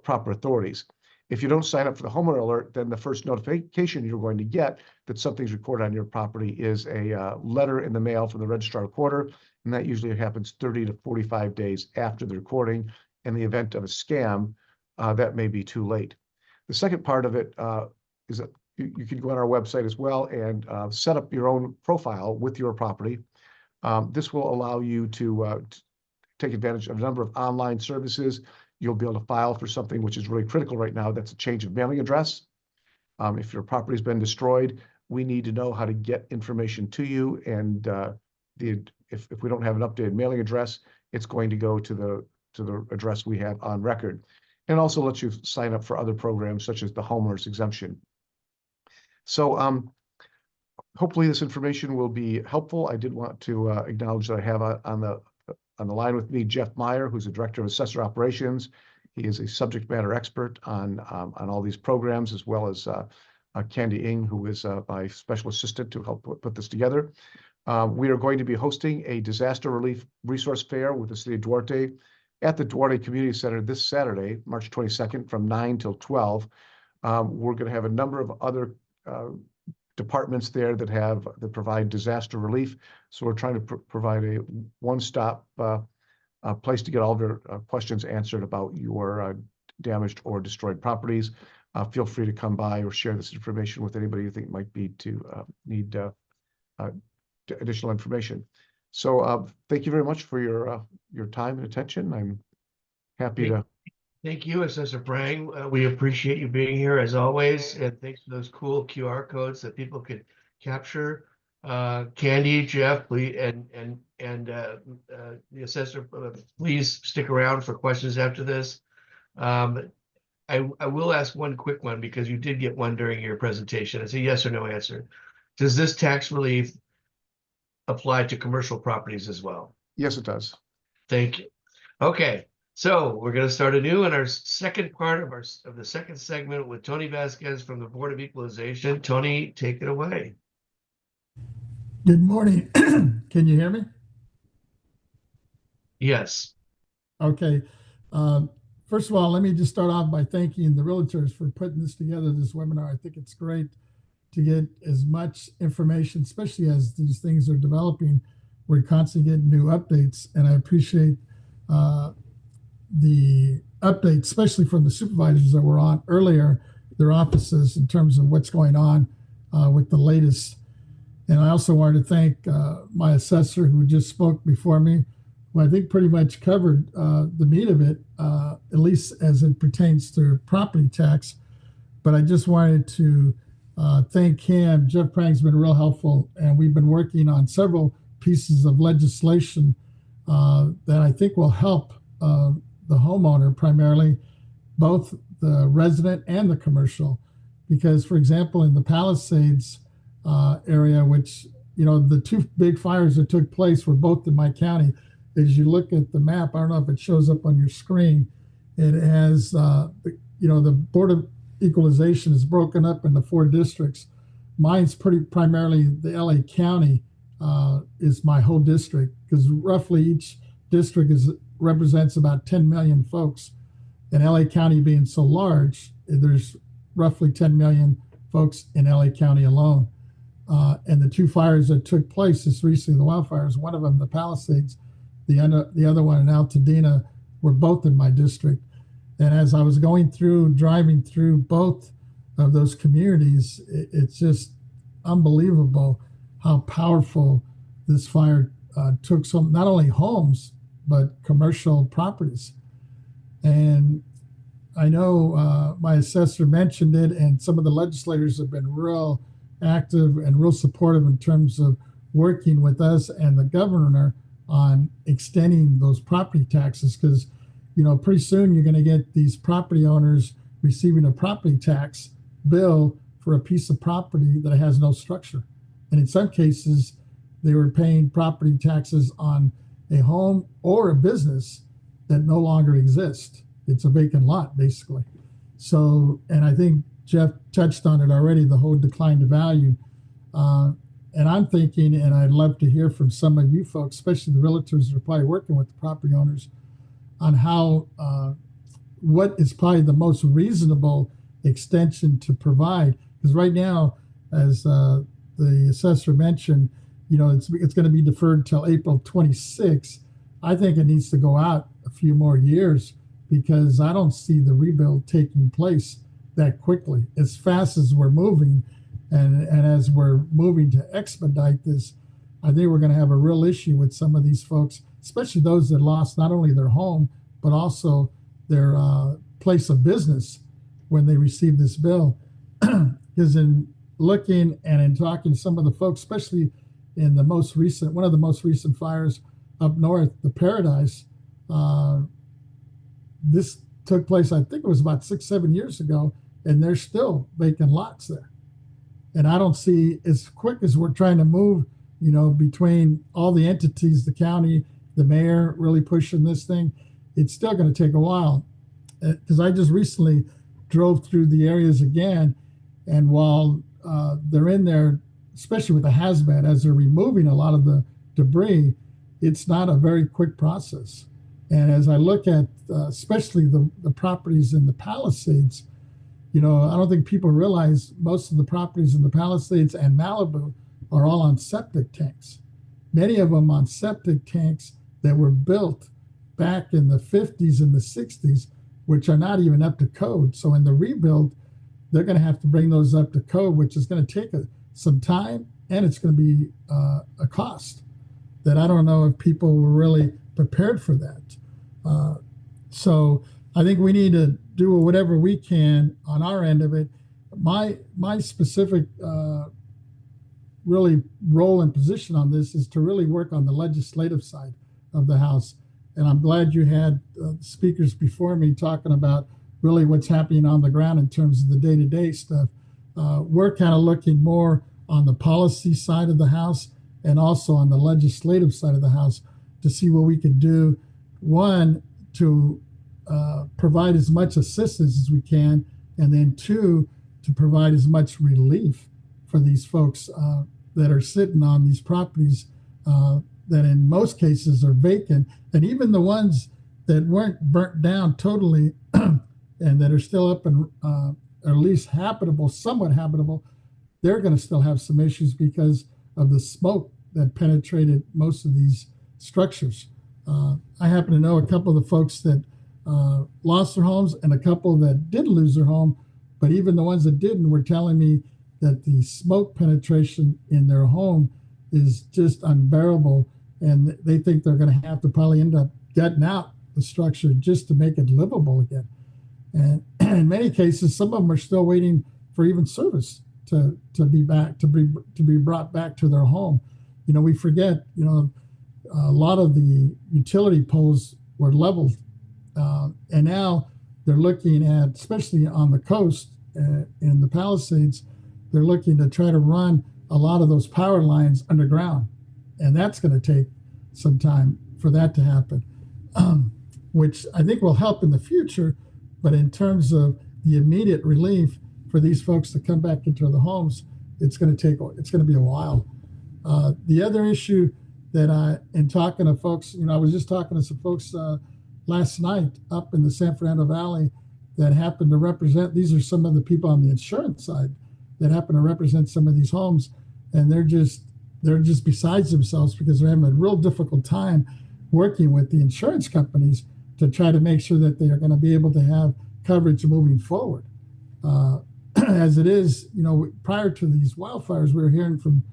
proper authorities. If you don't sign up for the homeowner alert, then the first notification you're going to get that something's recorded on your property is a letter in the mail from the registrar recorder, and that usually happens 30 to 45 days after the recording. In the event of a scam, that may be too late. The second part of it is that you can go on our website as well and set up your own profile with your property. This will allow you to take advantage of a number of online services. you'll be able to file for something which is really critical right now. That's a change of mailing address. If your property's been destroyed, we need to know how to get information to you. And if we don't have an updated mailing address, it's going to go to the address we have on record. And also lets you sign up for other programs such as the homeowner's exemption. So hopefully this information will be helpful. I did want to acknowledge that I have on the line with me Jeff Meyer, who's the Director of Assessor Operations. He is a subject matter expert on all these programs, as well as Candy Ng, who is my special assistant to help put this together. We are going to be hosting a disaster relief resource fair with the City of Duarte at the Duarte Community Center this Saturday, March 22nd, from 9 till 12. We're going to have a number of other departments there that provide disaster relief. So we're trying to provide a one-stop place to get all of your questions answered about your damaged or destroyed properties. Feel free to come by or share this information with anybody you think might need additional information. So thank you very much for your time and attention. I'm happy to. Thank you, Assessor Prang. We appreciate you being here as always, and thanks for those cool QR codes that people could capture. Candy, Jeff, please, and the assessor, please stick around for questions after this. I will ask one quick one because you did get one during your presentation. It's a yes or no answer. Does this tax relief apply to commercial properties as well? Yes, it does. Thank you. Okay. So we're going to start anew in our second part of the second segment with Tony Vasquez from the Board of Equalization. Tony, take it away. Good morning. Can you hear me? Yes. Okay. First of all, let me just start off by thanking the realtors for putting this together, this webinar. I think it's great to get as much information, especially as these things are developing. We're constantly getting new updates, and I appreciate the updates, especially from the supervisors that were on earlier, their offices, in terms of what's going on with the latest. And I also wanted to thank my assessor who just spoke before me, who I think pretty much covered the meat of it, at least as it pertains to property tax. But I just wanted to thank him. Jeff Prang's been real helpful, and we've been working on several pieces of legislation that I think will help the homeowner, primarily, both the resident and the commercial. Because, for example, in the Palisades area, which, the two big fires that took place were both in my county. As you look at the map, I don't know if it shows up on your screen, it has, the Board of Equalization is broken up into 4 districts. Mine's primarily the LA County is my whole district, because roughly each district represents about 10 million folks. And LA County being so large, there's roughly 10 million folks in LA County alone. And the 2 fires that took place just recently, the wildfires, one of them, the Palisades, the other one in Altadena, were both in my district. And as I was driving through both of those communities, it's just unbelievable how powerful this fire took not only homes, but commercial properties. And I know my assessor mentioned it, and some of the legislators have been real active and real supportive in terms of working with us and the governor on extending those property taxes, because pretty soon you're going to get these property owners receiving a property tax bill for a piece of property that has no structure. And in some cases, they were paying property taxes on a home or a business that no longer exists. It's a vacant lot, basically. So, and I think Jeff touched on it already, the whole decline to value. And I'm thinking, and I'd love to hear from some of you folks, especially the realtors that are probably working with the property owners, on how, what is probably the most reasonable extension to provide. Because right now, as the assessor mentioned, it's going to be deferred till April 26th. I think it needs to go out a few more years, because I don't see the rebuild taking place that quickly. As fast as we're moving, and as we're moving to expedite this, I think we're going to have a real issue with some of these folks, especially those that lost not only their home, but also their place of business when they received this bill. Because in looking and in talking to some of the folks, especially in the most recent, one of the most recent fires up north, the Paradise, this took place, I think it was about 6-7 years ago, and there's still vacant lots there. And I don't see, as quick as we're trying to move, you know, between all the entities, the county, the mayor really pushing this thing, it's still going to take a while. Because I just recently drove through the areas again, and while they're in there, especially with the hazmat, as they're removing a lot of the debris, it's not a very quick process. And as I look at especially the properties in the Palisades, you know, I don't think people realize most of the properties in the Palisades and Malibu are all on septic tanks. Many of them on septic tanks that were built back in the 50s and the 60s, which are not even up to code. So in the rebuild, they're going to have to bring those up to code, which is going to take some time, and it's going to be a cost that I don't know if people were really prepared for that. So I think we need to do whatever we can on our end of it. My specific really role and position on this is to really work on the legislative side of the House. And I'm glad you had speakers before me talking about really what's happening on the ground in terms of the day-to-day stuff. We're kind of looking more on the policy side of the House and also on the legislative side of the House to see what we can do. One, to provide as much assistance as we can, and then two, to provide as much relief for these folks that are sitting on these properties that in most cases are vacant, and even the ones that weren't burnt down totally and that are still up and at least habitable, somewhat habitable, they're going to still have some issues because of the smoke that penetrated most of these structures. I happen to know a couple of the folks that lost their homes and a couple that did lose their home, but even the ones that didn't were telling me that the smoke penetration in their home is just unbearable, and they think they're going to have to probably end up gutting out the structure just to make it livable again. And in many cases, some of them are still waiting for even service to be brought back to their home. You know, we forget, you know, a lot of the utility poles were leveled, and now they're looking at, especially on the coast in the Palisades, they're looking to try to run a lot of those power lines underground, and that's going to take some time for that to happen, which I think will help in the future. But in terms of the immediate relief for these folks to come back into the homes, it's going to be a while. The other issue that in talking to folks, you know, I was just talking to some folks last night up in the San Fernando Valley that happen to represent, these are some of the people on the insurance side that happen to represent some of these homes, and they're just besides themselves because they're having a real difficult time working with the insurance companies to try to make sure that they are going to be able to have coverage moving forward. As it is, you know, prior to these wildfires, we were hearing from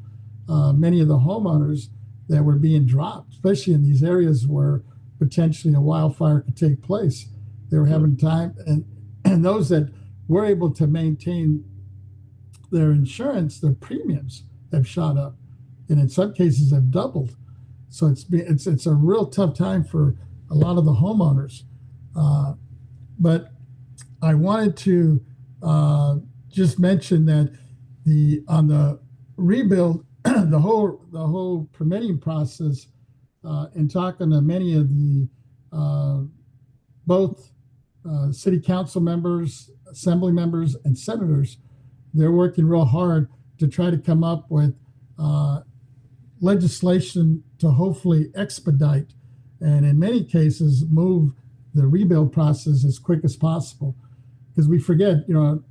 many of the homeowners that were being dropped, especially in these areas where potentially a wildfire could take place. They were having time, and those that were able to maintain their insurance, their premiums have shot up, and in some cases have doubled. So it's a real tough time for a lot of the homeowners. But I wanted to just mention that on the rebuild, the whole permitting process, in talking to many of the both city council members, assembly members, and senators, they're working real hard to try to come up with legislation to hopefully expedite and in many cases move the rebuild process as quick as possible. Because we forget, you know,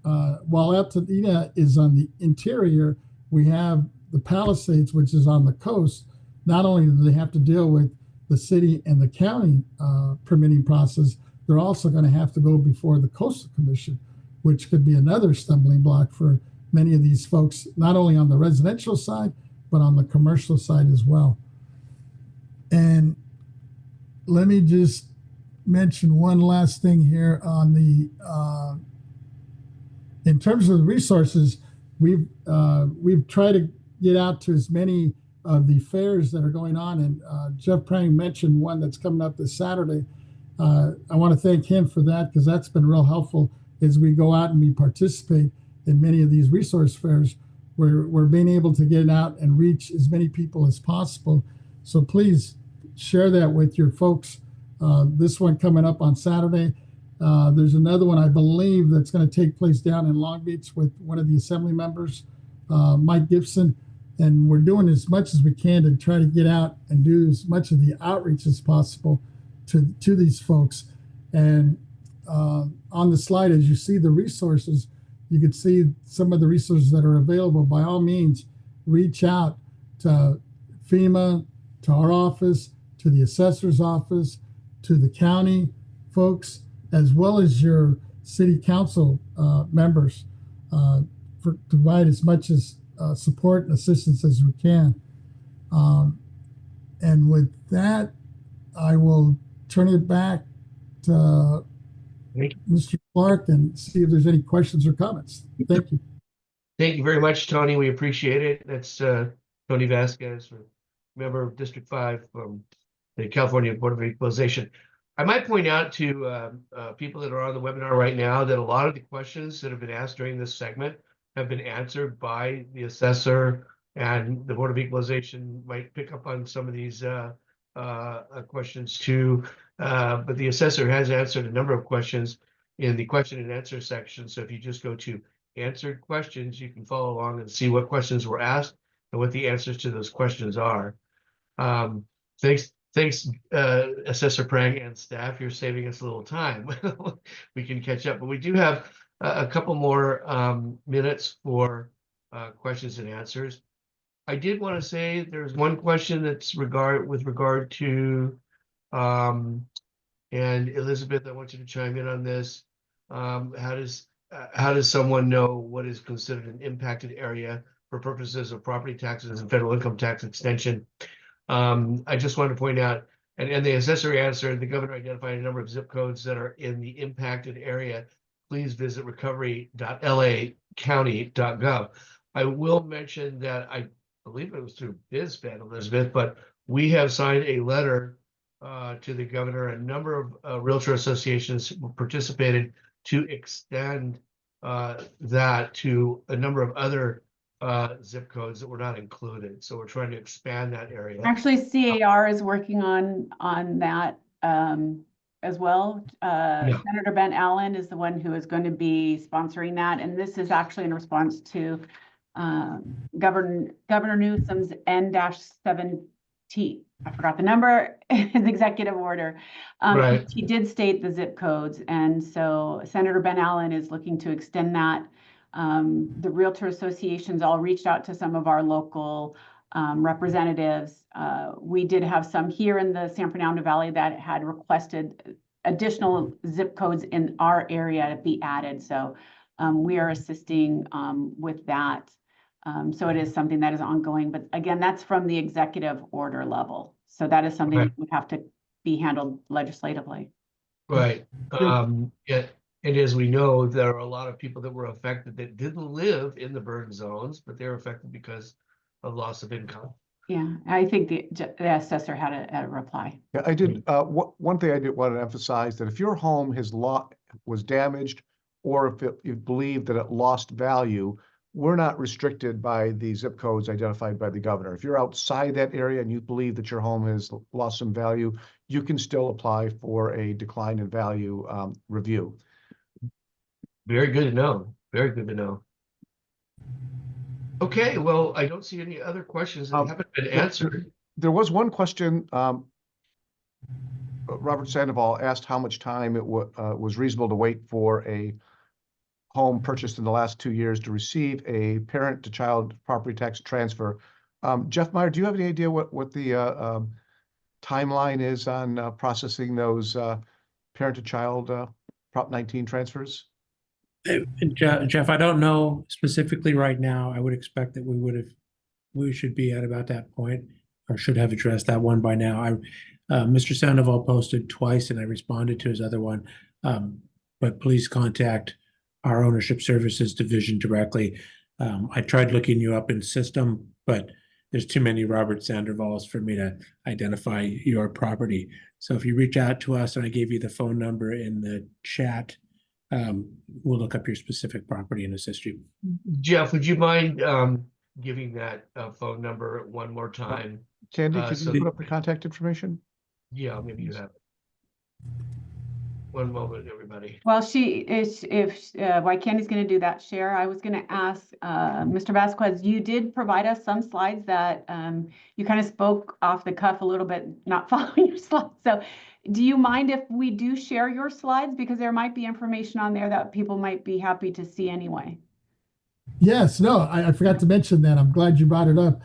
while Altadena is on the interior, we have the Palisades, which is on the coast. Not only do they have to deal with the city and the county permitting process, they're also going to have to go before the Coastal Commission, which could be another stumbling block for many of these folks, not only on the residential side, but on the commercial side as well. And let me just mention one last thing here on the in terms of the resources. We've tried to get out to as many of the fairs that are going on, and Jeff Prang mentioned one that's coming up this Saturday. I want to thank him for that, because that's been real helpful as we go out and we participate in many of these resource fairs. We're being able to get out and reach as many people as possible. So please share that with your folks. This one coming up on Saturday. There's another one, I believe, that's going to take place down in Long Beach with one of the assembly members, Mike Gibson. And we're doing as much as we can to try to get out and do as much of the outreach as possible to these folks. And on the slide, as you see the resources, you can see some of the resources that are available. By all means, reach out to FEMA, to our office, to the assessor's office, to the county folks, as well as your city council members, to provide as much as support and assistance as we can. And with that, I will turn it back to Mr. Clark and see if there's any questions or comments. Thank you. Thank you very much, Tony. We appreciate it. That's Tony Vasquez, member of District 5 from the California Board of Equalization. I might point out to people that are on the webinar right now that a lot of the questions that have been asked during this segment have been answered by the assessor, and the Board of Equalization might pick up on some of these questions too. But the assessor has answered a number of questions in the question and answer section. So if you just go to answered questions, you can follow along and see what questions were asked and what the answers to those questions are. Thanks, Assessor Prang and staff. You're saving us a little time. We can catch up, but we do have a couple more minutes for questions and answers. I did want to say there's one question that's with regard to, and Elizabeth, I want you to chime in on this. How does someone know what is considered an impacted area for purposes of property taxes and federal income tax extension? I just want to point out, and the assessor answered, the governor identified a number of zip codes that are in the impacted area. Please visit recovery.lacounty.gov. I will mention that I believe it was through BizFed, Elizabeth, but we have signed a letter to the governor. A number of realtor associations participated to extend that to a number of other zip codes that were not included. So we're trying to expand that area. Actually, CAR is working on that as well. Senator Ben Allen is the one who is going to be sponsoring that. And this is actually in response to Governor Newsom's N-17, I forgot the number, his executive order. Right. He did state the zip codes. And so Senator Ben Allen is looking to extend that. The realtor associations all reached out to some of our local representatives. We did have some here in the San Fernando Valley that had requested additional zip codes in our area to be added. So we are assisting with that. So it is something that is ongoing. But again, that's from the executive order level. So that is something that would have to be handled legislatively. Right. Yeah. And as we know, there are a lot of people that were affected that didn't live in the burn zones, but they're affected because of loss of income. Yeah, I think the assessor had a reply. Yeah, I did. One thing I did want to emphasize, that if your home was damaged, or if you believe that it lost value, we're not restricted by the zip codes identified by the governor. If you're outside that area and you believe that your home has lost some value, you can still apply for a decline in value review. Very good to know. Very good to know. Okay, well, I don't see any other questions that haven't been answered. There was one question. Robert Sandoval asked how much time it was reasonable to wait for a home purchased in the last 2 years to receive a parent-to-child property tax transfer. Jeff Meyer, do you have any idea what the timeline is on processing those parent-to-child Prop 19 transfers? Jeff, I don't know specifically right now. I would expect that we should be at about that point, or should have addressed that one by now. Mr. Sandoval posted twice and I responded to his other one. But please contact our ownership services division directly. I tried looking you up in system, but there's too many Robert Sandoval's for me to identify your property. So if you reach out to us, and I gave you the phone number in the chat, we'll look up your specific property and assist you. Jeff, would you mind giving that phone number one more time? Candy, could so- you put up the contact information? Yeah, maybe you have it. One moment, everybody. Well, she is, if, while Candy's gonna do that share, I was gonna ask, Mr. Vasquez, you did provide us some slides that, you kind of spoke off the cuff a little bit, not following your slides. So do you mind if we do share your slides? Because there might be information on there that people might be happy to see anyway. Yes, no, I forgot to mention that. I'm glad you brought it up.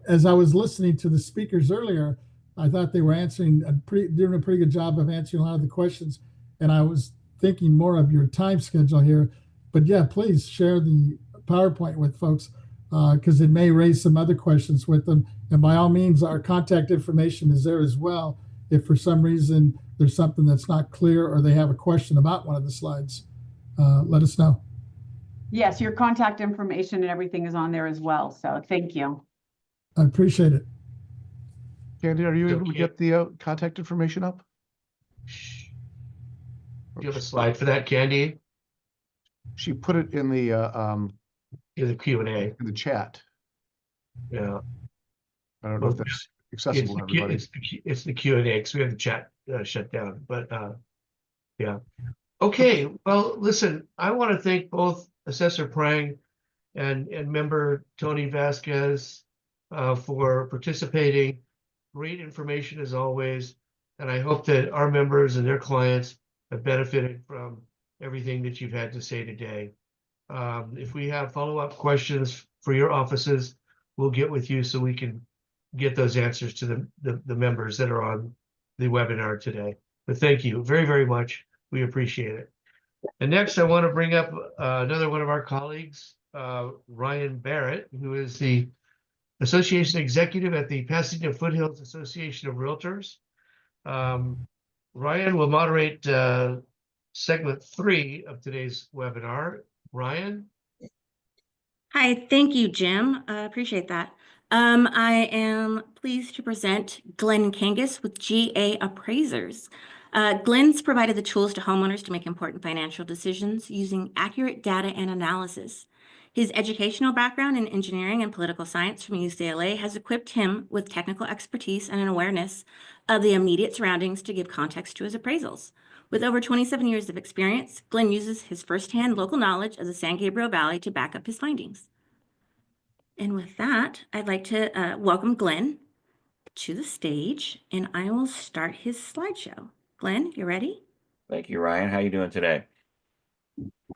As I was listening to the speakers earlier, I thought they were doing a pretty good job of answering a lot of the questions. And I was thinking more of your time schedule here. But yeah, please share the PowerPoint with folks because it may raise some other questions with them. And by all means, our contact information is there as well. If for some reason there's something that's not clear or they have a question about one of the slides, let us know. Yes, your contact information and everything is on there as well. So thank you. I appreciate it. Candy, are you able to Okay. get the contact information up? Do you have a slide for that, Candy? She put it in the In the Q&A. in the chat. Yeah. I don't know if that's accessible to everybody. It's the Q&A because we have the chat shut down. But yeah. Okay. Well, listen, I want to thank both Assessor Prang and member Tony Vasquez for participating. Great information as always. And I hope that our members and their clients have benefited from everything that you've had to say today. If we have follow-up questions for your offices, we'll get with you so we can get those answers to the members that are on the webinar today. But thank you very, very much. We appreciate it. And next, I want to bring up another one of our colleagues, Ryan Barrett, who is the Association Executive at the Pasadena Foothills Association of Realtors. Ryan will moderate segment 3 of today's webinar. Ryan? Hi, thank you, Jim. Appreciate that. I am pleased to present Glenn Kangas with GA Appraisers. Glenn's provided the tools to homeowners to make important financial decisions using accurate data and analysis. His educational background in engineering and political science from UCLA has equipped him with technical expertise and an awareness of the immediate surroundings to give context to his appraisals. With over 27 years of experience, Glenn uses his firsthand local knowledge of the San Gabriel Valley to back up his findings. And with that, I'd like to welcome Glenn to the stage, and I will start his slideshow. Glenn, you ready? Thank you, Ryan. How you doing today?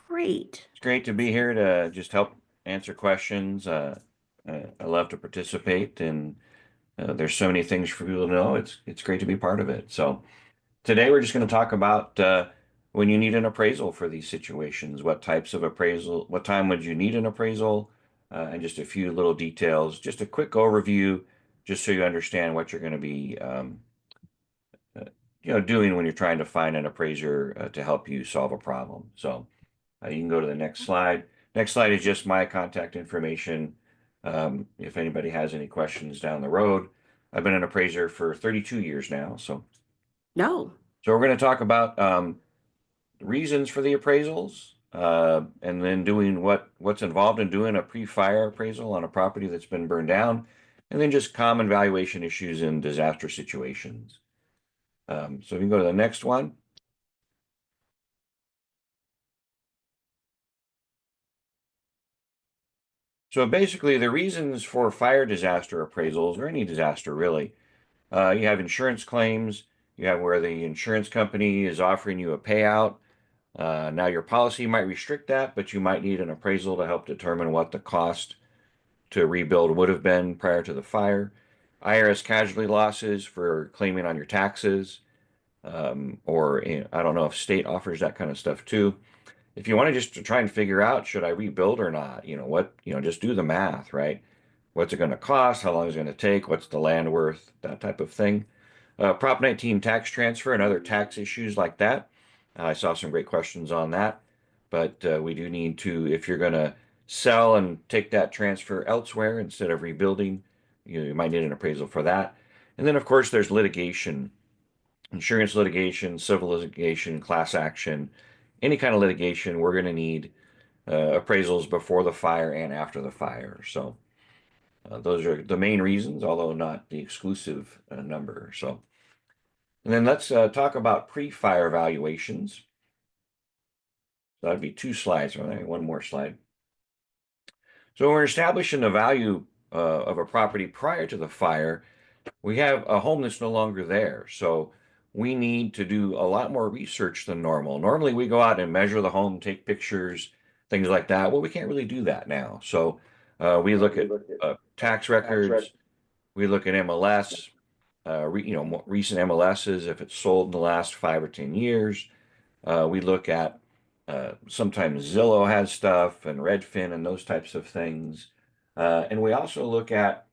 Great. It's great to be here to just help answer questions. I love to participate, and there's so many things for people to know. It's great to be part of it. So today we're just going to talk about when you need an appraisal for these situations, what types of appraisal, what time would you need an appraisal, and just a few little details, just a quick overview, just so you understand what you're going to be doing when you're trying to find an appraiser to help you solve a problem. So you can go to the next slide. Next slide is just my contact information. If anybody has any questions down the road, I've been an appraiser for 32 years now. So No. we're going to talk about reasons for the appraisals, and then doing what's involved in doing a pre-fire appraisal on a property that's been burned down, and then just common valuation issues in disaster situations. So we can go to the next one. So basically, the reasons for fire disaster appraisals, or any disaster really, you have insurance claims, you have where the insurance company is offering you a payout. Now your policy might restrict that, but you might need an appraisal to help determine what the cost to rebuild would have been prior to the fire. IRS casualty losses for claiming on your taxes, or I don't know if state offers that kind of stuff too. If you want to just try and figure out, should I rebuild or not? Just do the math, right? What's it going to cost? How long is it going to take? What's the land worth? That type of thing. Prop 19 tax transfer and other tax issues like that. I saw some great questions on that, but we do need to, if you're going to sell and take that transfer elsewhere instead of rebuilding, you might need an appraisal for that. And then, of course, there's litigation, insurance litigation, civil litigation, class action, any kind of litigation. We're going to need appraisals before the fire and after the fire. So those are the main reasons, although not the exclusive number. So, and then let's talk about pre-fire valuations. So that'd be 2 slides, right? One more slide. So when we're establishing the value of a property prior to the fire, we have a home that's no longer there. So we need to do a lot more research than normal. Normally we go out and measure the home, take pictures, things like that. Well, we can't really do that now. So we look at tax records, we look at MLS, recent MLSs, if it's sold in the last 5 or 10 years. We look at sometimes Zillow has stuff and Redfin and those types of things. And we also look at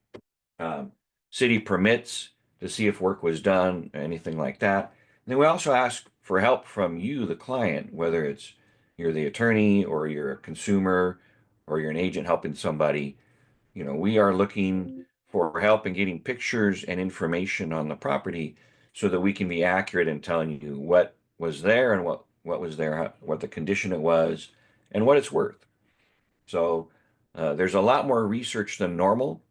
city permits to see if work was done, anything like that. And then we also ask for help from you, the client, whether it's you're the attorney or you're a consumer or you're an agent helping somebody. We are looking for help in getting pictures and information on the property so that we can be accurate in telling you what was there and what was there, what the condition it was, and what it's worth. So there's a lot more research than normal.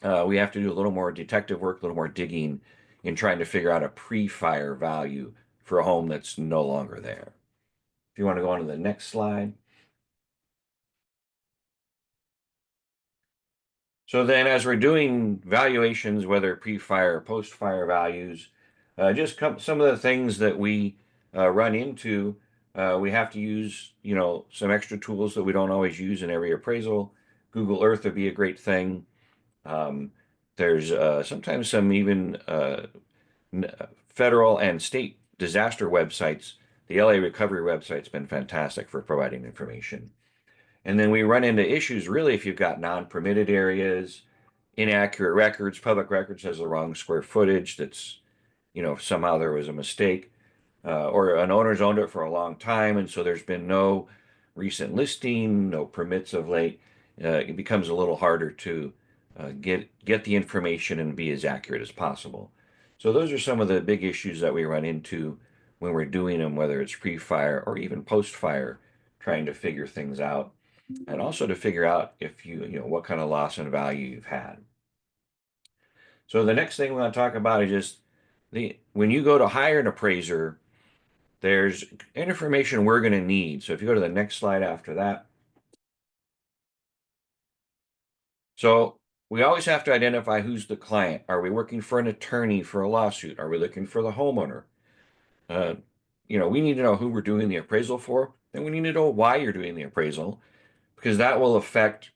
We have to do a little more detective work, a little more digging in trying to figure out a pre-fire value for a home that's no longer there. If you want to go on to the next slide. So then as we're doing valuations, whether pre-fire or post-fire values, just some of the things that we run into, we have to use, some extra tools that we don't always use in every appraisal. Google Earth would be a great thing. There's sometimes some even federal and state disaster websites. The LA Recovery website's been fantastic for providing information. And then we run into issues really if you've got non-permitted areas, inaccurate records, public records has the wrong square footage that's, somehow there was a mistake, or an owner's owned it for a long time, and so there's been no recent listing, no permits of late. It becomes a little harder to get the information and be as accurate as possible. So those are some of the big issues that we run into when we're doing them, whether it's pre-fire or even post-fire, trying to figure things out. And also to figure out if what kind of loss in value you've had. So the next thing we want to talk about is just when you go to hire an appraiser, there's information we're going to need. So if you go to the next slide after that. So we always have to identify who's the client. Are we working for an attorney for a lawsuit? Are we looking for the homeowner? We need to know who we're doing the appraisal for, and we need to know why you're doing the appraisal, because that will affect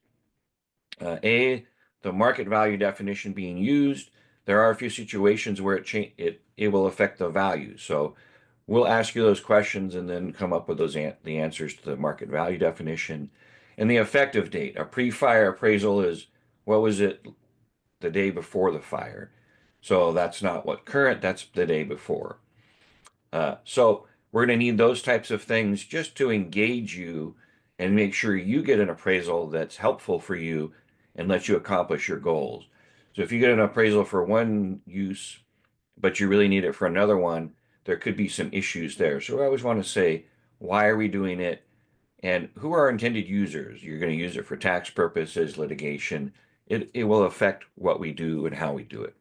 the market value definition being used. There are a few situations where it will affect the value. So we'll ask you those questions and then come up with the answers to the market value definition. And the effective date. A pre-fire appraisal is what was it the day before the fire. So that's not what current, that's the day before. So we're going to need those types of things just to engage you and make sure you get an appraisal that's helpful for you and lets you accomplish your goals. So if you get an appraisal for one use, but you really need it for another one, there could be some issues there. So I always want to say, why are we doing it? And who are our intended users? You're going to use it for tax purposes, litigation. It will affect what we do and how we do it.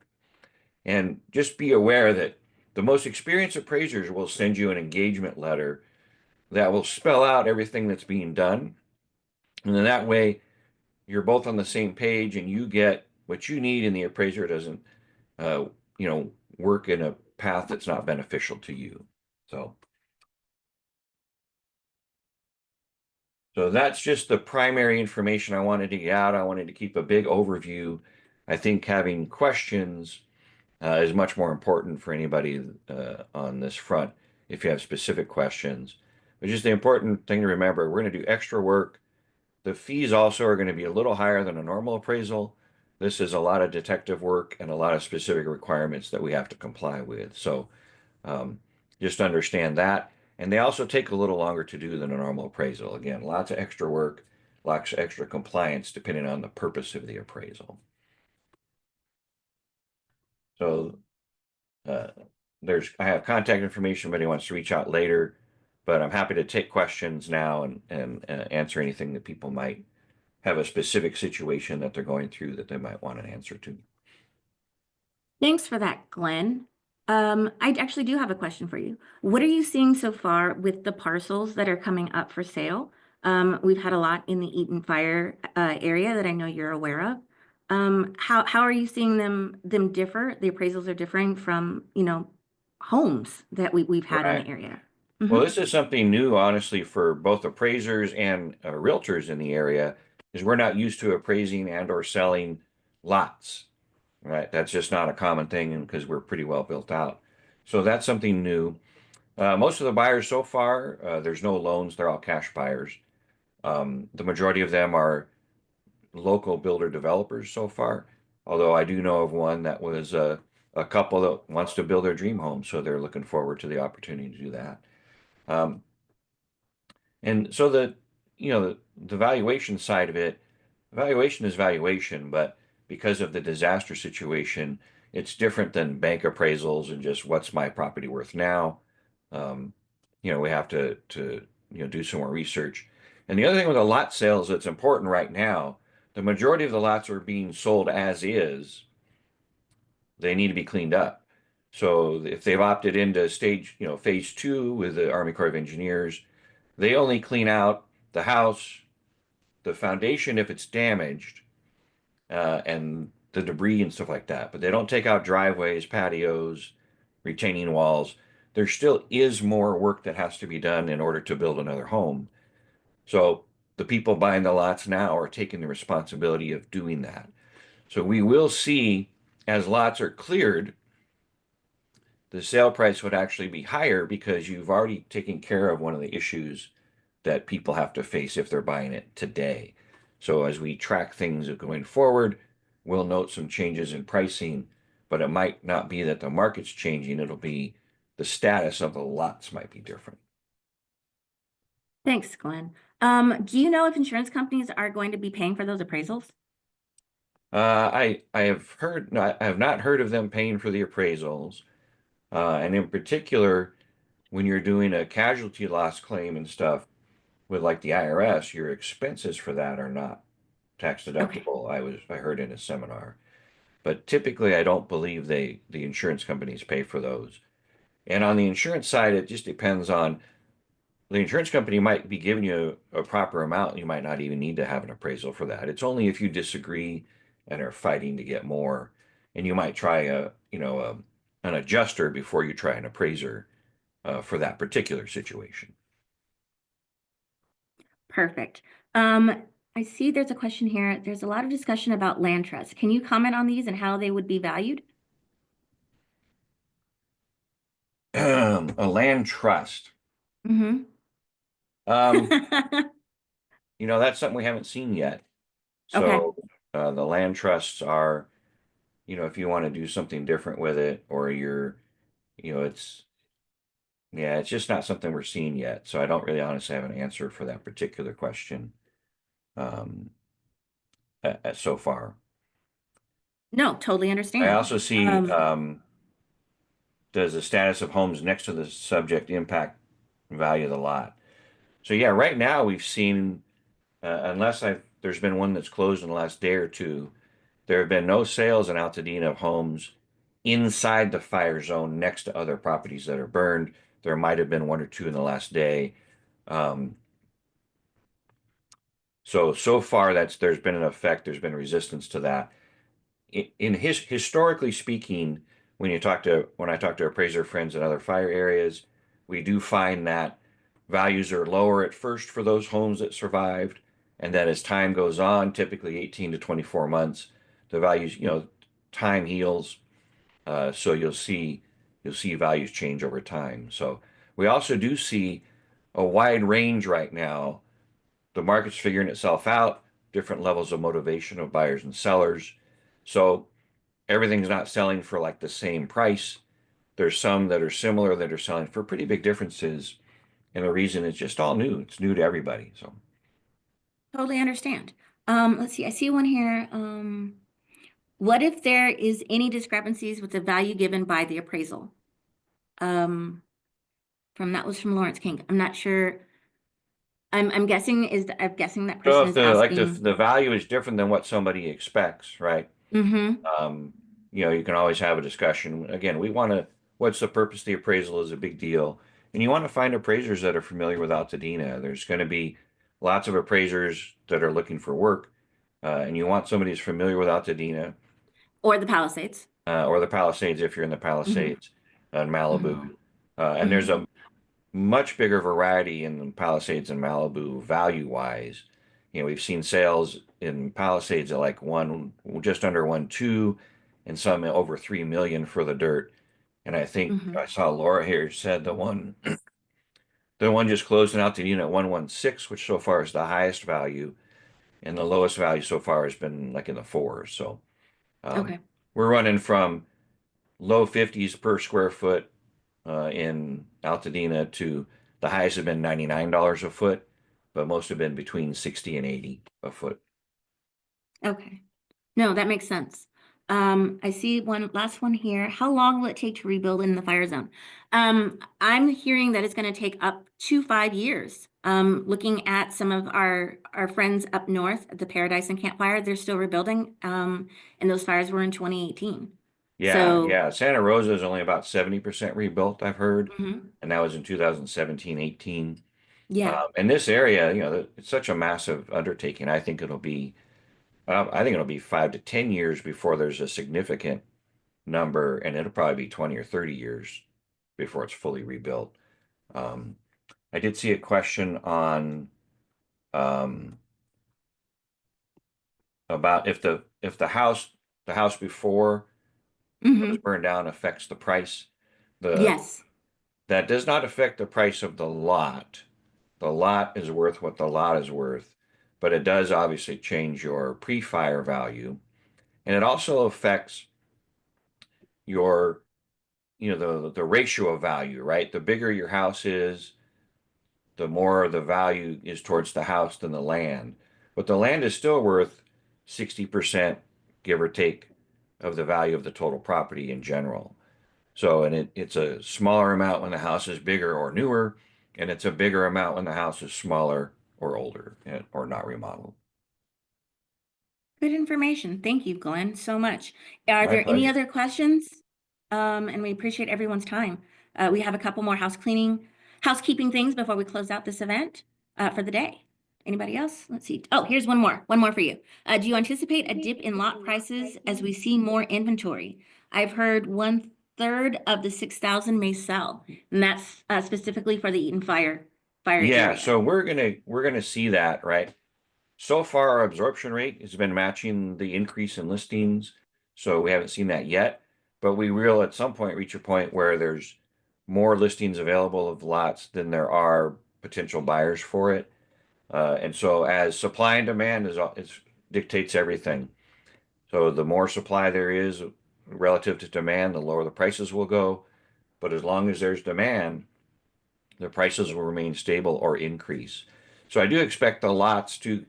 And just be aware that the most experienced appraisers will send you an engagement letter that will spell out everything that's being done. And then that way you're both on the same page and you get what you need and the appraiser doesn't, work in a path that's not beneficial to you. So that's just the primary information I wanted to get out. I wanted to keep a big overview. I think having questions is much more important for anybody on this front if you have specific questions. But just the important thing to remember, we're going to do extra work. The fees also are going to be a little higher than a normal appraisal. this is a lot of detective work and a lot of specific requirements that we have to comply with. So just understand that. And they also take a little longer to do than a normal appraisal. Again, lots of extra work, lots of extra compliance depending on the purpose of the appraisal. So I have contact information if anybody wants to reach out later, but I'm happy to take questions now and answer anything that people might have a specific situation that they're going through that they might want an answer to. Thanks for that, Glenn. I actually do have a question for you. What are you seeing so far with the parcels that are coming up for sale? We've had a lot in the Eaton Fire area that I know you're aware of. How are you seeing them differ? The appraisals are differing from, homes that we've had in Right. the area. Well, this is something new, honestly, for both appraisers and realtors in the area, is we're not used to appraising and or selling lots, right? That's just not a common thing because we're pretty well built out. So that's something new. Most of the buyers so far, there's no loans. They're all cash buyers. The majority of them are local builder developers so far, although I do know of one that was a couple that wants to build their dream home. So they're looking forward to the opportunity to do that. And so the valuation side of it, valuation is valuation, but because of the disaster situation, it's different than bank appraisals and just what's my property worth now. We have to do some more research. And the other thing with the lot sales that's important right now, the majority of the lots are being sold as is. They need to be cleaned up. So if they've opted into phase 2 with the Army Corps of Engineers, they only clean out the house, the foundation if it's damaged, and the debris and stuff like that. But they don't take out driveways, patios, retaining walls. There still is more work that has to be done in order to build another home. So the people buying the lots now are taking the responsibility of doing that. So we will see, as lots are cleared, the sale price would actually be higher because you've already taken care of one of the issues that people have to face if they're buying it today. So as we track things going forward, we'll note some changes in pricing, but it might not be that the market's changing. It'll be the status of the lots might be different. Thanks, Glenn. Do you know if insurance companies are going to be paying for those appraisals? I have not heard of them paying for the appraisals. And in particular, when you're doing a casualty loss claim and stuff with like the IRS, your expenses for that are not tax deductible. I heard in a seminar, but typically I don't believe the insurance companies pay for those. And on the insurance side, it just depends on the insurance company might be giving you a proper amount. You might not even need to have an appraisal for that. It's only if you disagree and are fighting to get more, and you might try an adjuster before you try an appraiser for that particular situation. Perfect. I see there's a question here. There's a lot of discussion about land trusts. Can you comment on these and how they would be valued? A land trust. Mm-hmm. That's something we haven't seen yet. Okay. So the land trusts are, if you want to do something different with it, or it's just not something we're seeing yet. So I don't really honestly have an answer for that particular question so far. No, totally understand. I also see, does the status of homes next to the subject impact value of the lot? So yeah, right now we've seen, unless there's been one that's closed in the last day or two, there have been no sales in Altadena of homes inside the fire zone next to other properties that are burned. There might have been one or two in the last day. So far there's been an effect. There's been resistance to that. Historically speaking, when I talk to appraiser friends in other fire areas, we do find that values are lower at first for those homes that survived, and then as time goes on, typically 18 to 24 months, the values, time heals, so you'll see values change over time. So we also do see a wide range right now. The market's figuring itself out, different levels of motivation of buyers and sellers. So everything's not selling for like the same price. There's some that are similar that are selling for pretty big differences. And the reason is just all new. It's new to everybody. So Totally understand. Let's see, I see one here. What if there is any discrepancies with the value given by the appraisal? That was from Lawrence King. I'm not sure. I'm guessing I'm guessing that so person if is asking. the value is different than what somebody expects, right? Mm-hmm. You can always have a discussion. Again, what's the purpose of the appraisal is a big deal. And you want to find appraisers that are familiar with Altadena. There's going to be lots of appraisers that are looking for work, and you want somebody who's familiar with Altadena, Or the Palisades. or the Palisades if you're in the Mm-hmm. Palisades, Malibu. And there's Mm-hmm. a much bigger variety in the Palisades and Malibu value-wise. We've seen sales in Palisades at like just under 1.2, and some over 3 million for the dirt. And I think Mm-hmm. I saw Laura here said the one just closing out the unit 116, which so far is the highest value, and the lowest value so far has been like in the fours. So Okay. we're running from low 50s per square foot in Altadena to the highest have been $99 a foot, but most have been between 60 and 80 a foot. Okay. No, that makes sense. I see one last one here. How long will it take to rebuild in the fire zone? I'm hearing that it's going to take up to 5 years. Looking at some of our friends up north at the Paradise and Campfire, they're still rebuilding. And those fires were in 2018. So, Yeah. Santa Rosa is only about 70% rebuilt, I've heard, mhm, and that was in 2017, 18. yeah, And this area, it's such a massive undertaking. I think it'll be 5 to 10 years before there's a significant number, and it'll probably be 20 or 30 years before it's fully rebuilt. Um, I did see a question on um, about if the house before was hmm, burned down affects the price. The yes, That does not affect the price of the lot. The lot is worth what the lot is worth, but it does obviously change your pre-fire value, and it also affects your the ratio of value, right? The bigger your house is, the more the value is towards the house than the land. But the land is still worth 60%, give or take, of the value of the total property in general. So, and it's a smaller amount when the house is bigger or newer, and it's a bigger amount when the house is smaller or older or not remodeled. good information. Thank you, Glenn, so much. Are My there any pleasure. other questions? And we appreciate everyone's time. We have a couple more housekeeping things before we close out this event for the day. Anybody else? Let's see. Oh, here's one more for you. Do you anticipate a dip in lot prices as we see more inventory? I've heard 1/3 of the 6,000 may sell, and that's specifically for the Eaton fire Yeah, area. so we're gonna see that, right? So far, our absorption rate has been matching the increase in listings, so we haven't seen that yet. But we will at some point reach a point where there's more listings available of lots than there are potential buyers for it. And so as supply and demand is dictates everything. So the more supply there is relative to demand, the lower the prices will go. But as long as there's demand, the prices will remain stable or increase. So I do expect the lots to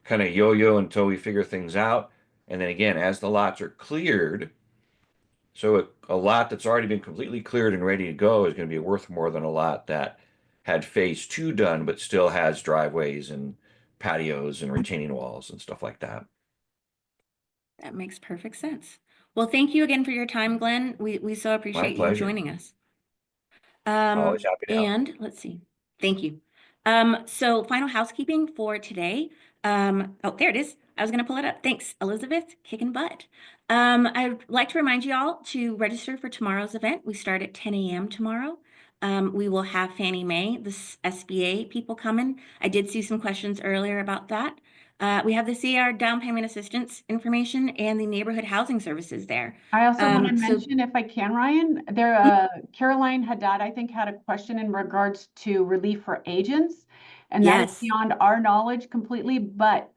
kind of yo-yo until we figure things out. And then again, as the lots are cleared, so a lot that's already been completely cleared and ready to go is going to be worth more than a lot that had phase 2 done, but still has driveways and patios and retaining walls and stuff like that. That makes perfect sense. Well, thank you again for your time, Glenn. We so My appreciate you pleasure. joining us. Always happy to help. And let's see. Thank you. So final housekeeping for today. Oh, there it is. I was going to pull it up. Thanks, Elizabeth, kicking butt. I'd like to remind you all to register for tomorrow's event. We start at 10 a.m. tomorrow. We will have Fannie Mae, the SBA people coming. I did see some questions earlier about that. We have the CR down payment assistance information and the neighborhood housing services there. I also want to So- mention, if I can, Ryan, Caroline Haddad, I think, had a question in regards to relief for agents. And that is Yes. beyond our knowledge completely, but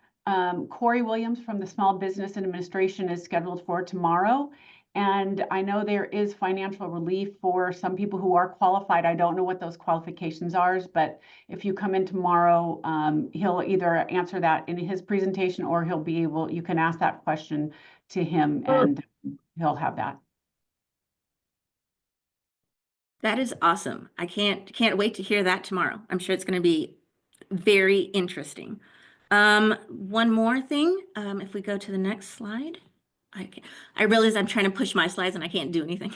Corey Williams from the Small Business Administration is scheduled for tomorrow. And I know there is financial relief for some people who are qualified. I don't know what those qualifications are, but if you come in tomorrow, he'll either answer that in his presentation, or you can ask that question to him and he'll have that. That is awesome. I can't wait to hear that tomorrow. I'm sure it's going to be very interesting. One more thing, if we go to the next slide. I realize I'm trying to push my slides and I can't do anything.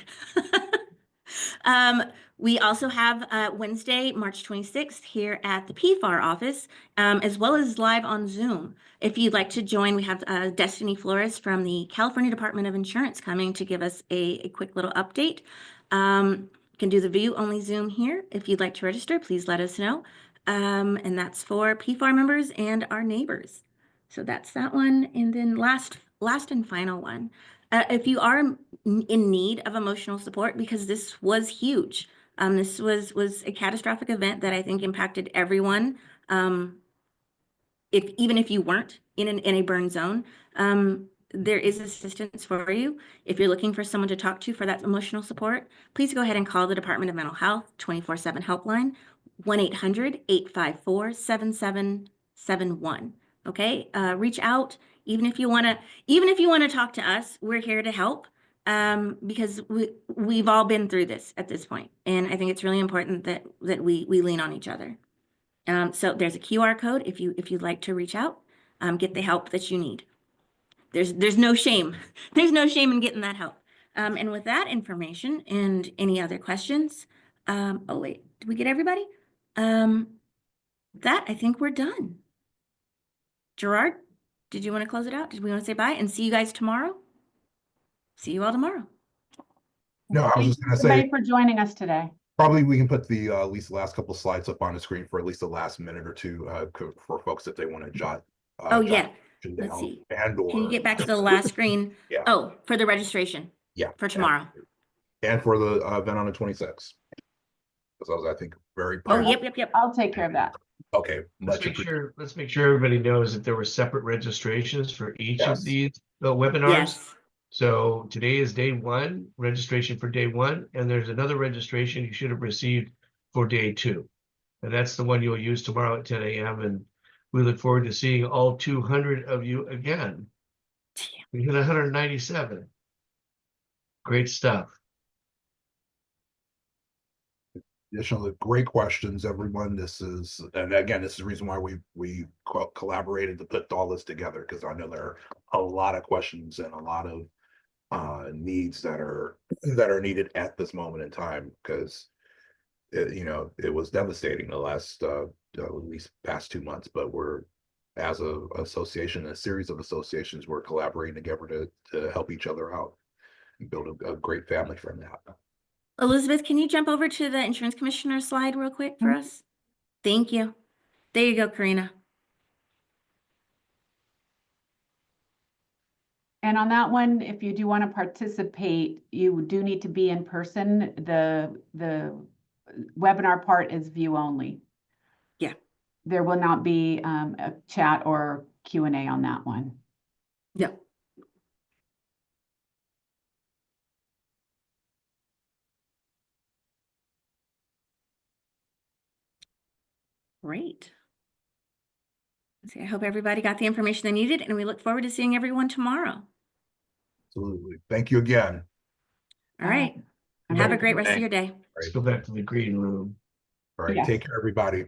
We also have Wednesday, March 26th here at the PFAR office, as well as live on Zoom. If you'd like to join, we have Destiny Flores from the California Department of Insurance coming to give us a quick little update. You can do the view-only Zoom here. If you'd like to register, please let us know. And that's for PFAR members and our neighbors. So that's that one. And then last and final one. If you are in need of emotional support, because this was huge. This was a catastrophic event that I think impacted everyone. Even if you weren't in a burn zone, there is assistance for you. If you're looking for someone to talk to for that emotional support, please go ahead and call the Department of Mental Health 24/7 helpline, 1-800-854-7771. Okay, reach out. Even if you want to talk to us, we're here to help, because we've all been through this at this point, and I think it's really important that we lean on each other. So there's a QR code if you'd like to reach out, get the help that you need. There's no shame. There's no shame in getting that help. And with that information and any other questions, oh wait, did we get everybody? That I think we're done. Gerard, did you want to close it out? Did we want to say bye and see you guys tomorrow? See you all tomorrow. No, I was just gonna say, Thank you for joining us today. probably we can put the at least the last couple slides up on the screen for at least the last minute or two for folks if they want to jot. Oh yeah. Down Let's see. And or Can you get back to the last screen? Yeah. Oh, for the registration. Yeah. For tomorrow. And for the event on the 26th. Because I think very. Oh, yep. I'll take care of that. Okay. Let's make sure everybody knows that there were separate registrations for each of these webinars. Yes. So today is day one, registration for day one, and there's another registration you should have received for day two. And that's the one you'll use tomorrow at 10 a.m. And we look forward to seeing all 200 of you again. We hit 197. Great stuff. Additionally, great questions, everyone. This is the reason why we collaborated to put all this together, because I know there are a lot of questions and a lot of needs that are needed at this moment in time, because it was devastating the last at least past 2 months, but we're, as a association, a series of associations, we're collaborating together to help each other out and build a great family from that. Elizabeth, can you jump over to the insurance commissioner slide real quick for us? Thank you. There you go, Karina. And on that one, if you do want to participate, you do need to be in person. The webinar part is view only. Yeah. There will not be a chat or Q&A on that one. Yeah. Great. So I hope everybody got the information they needed, and we look forward to seeing everyone tomorrow. Absolutely. Thank you again. All right. Have a great rest of your day. Let's go back to the green room. All right. Yes. Take care, everybody.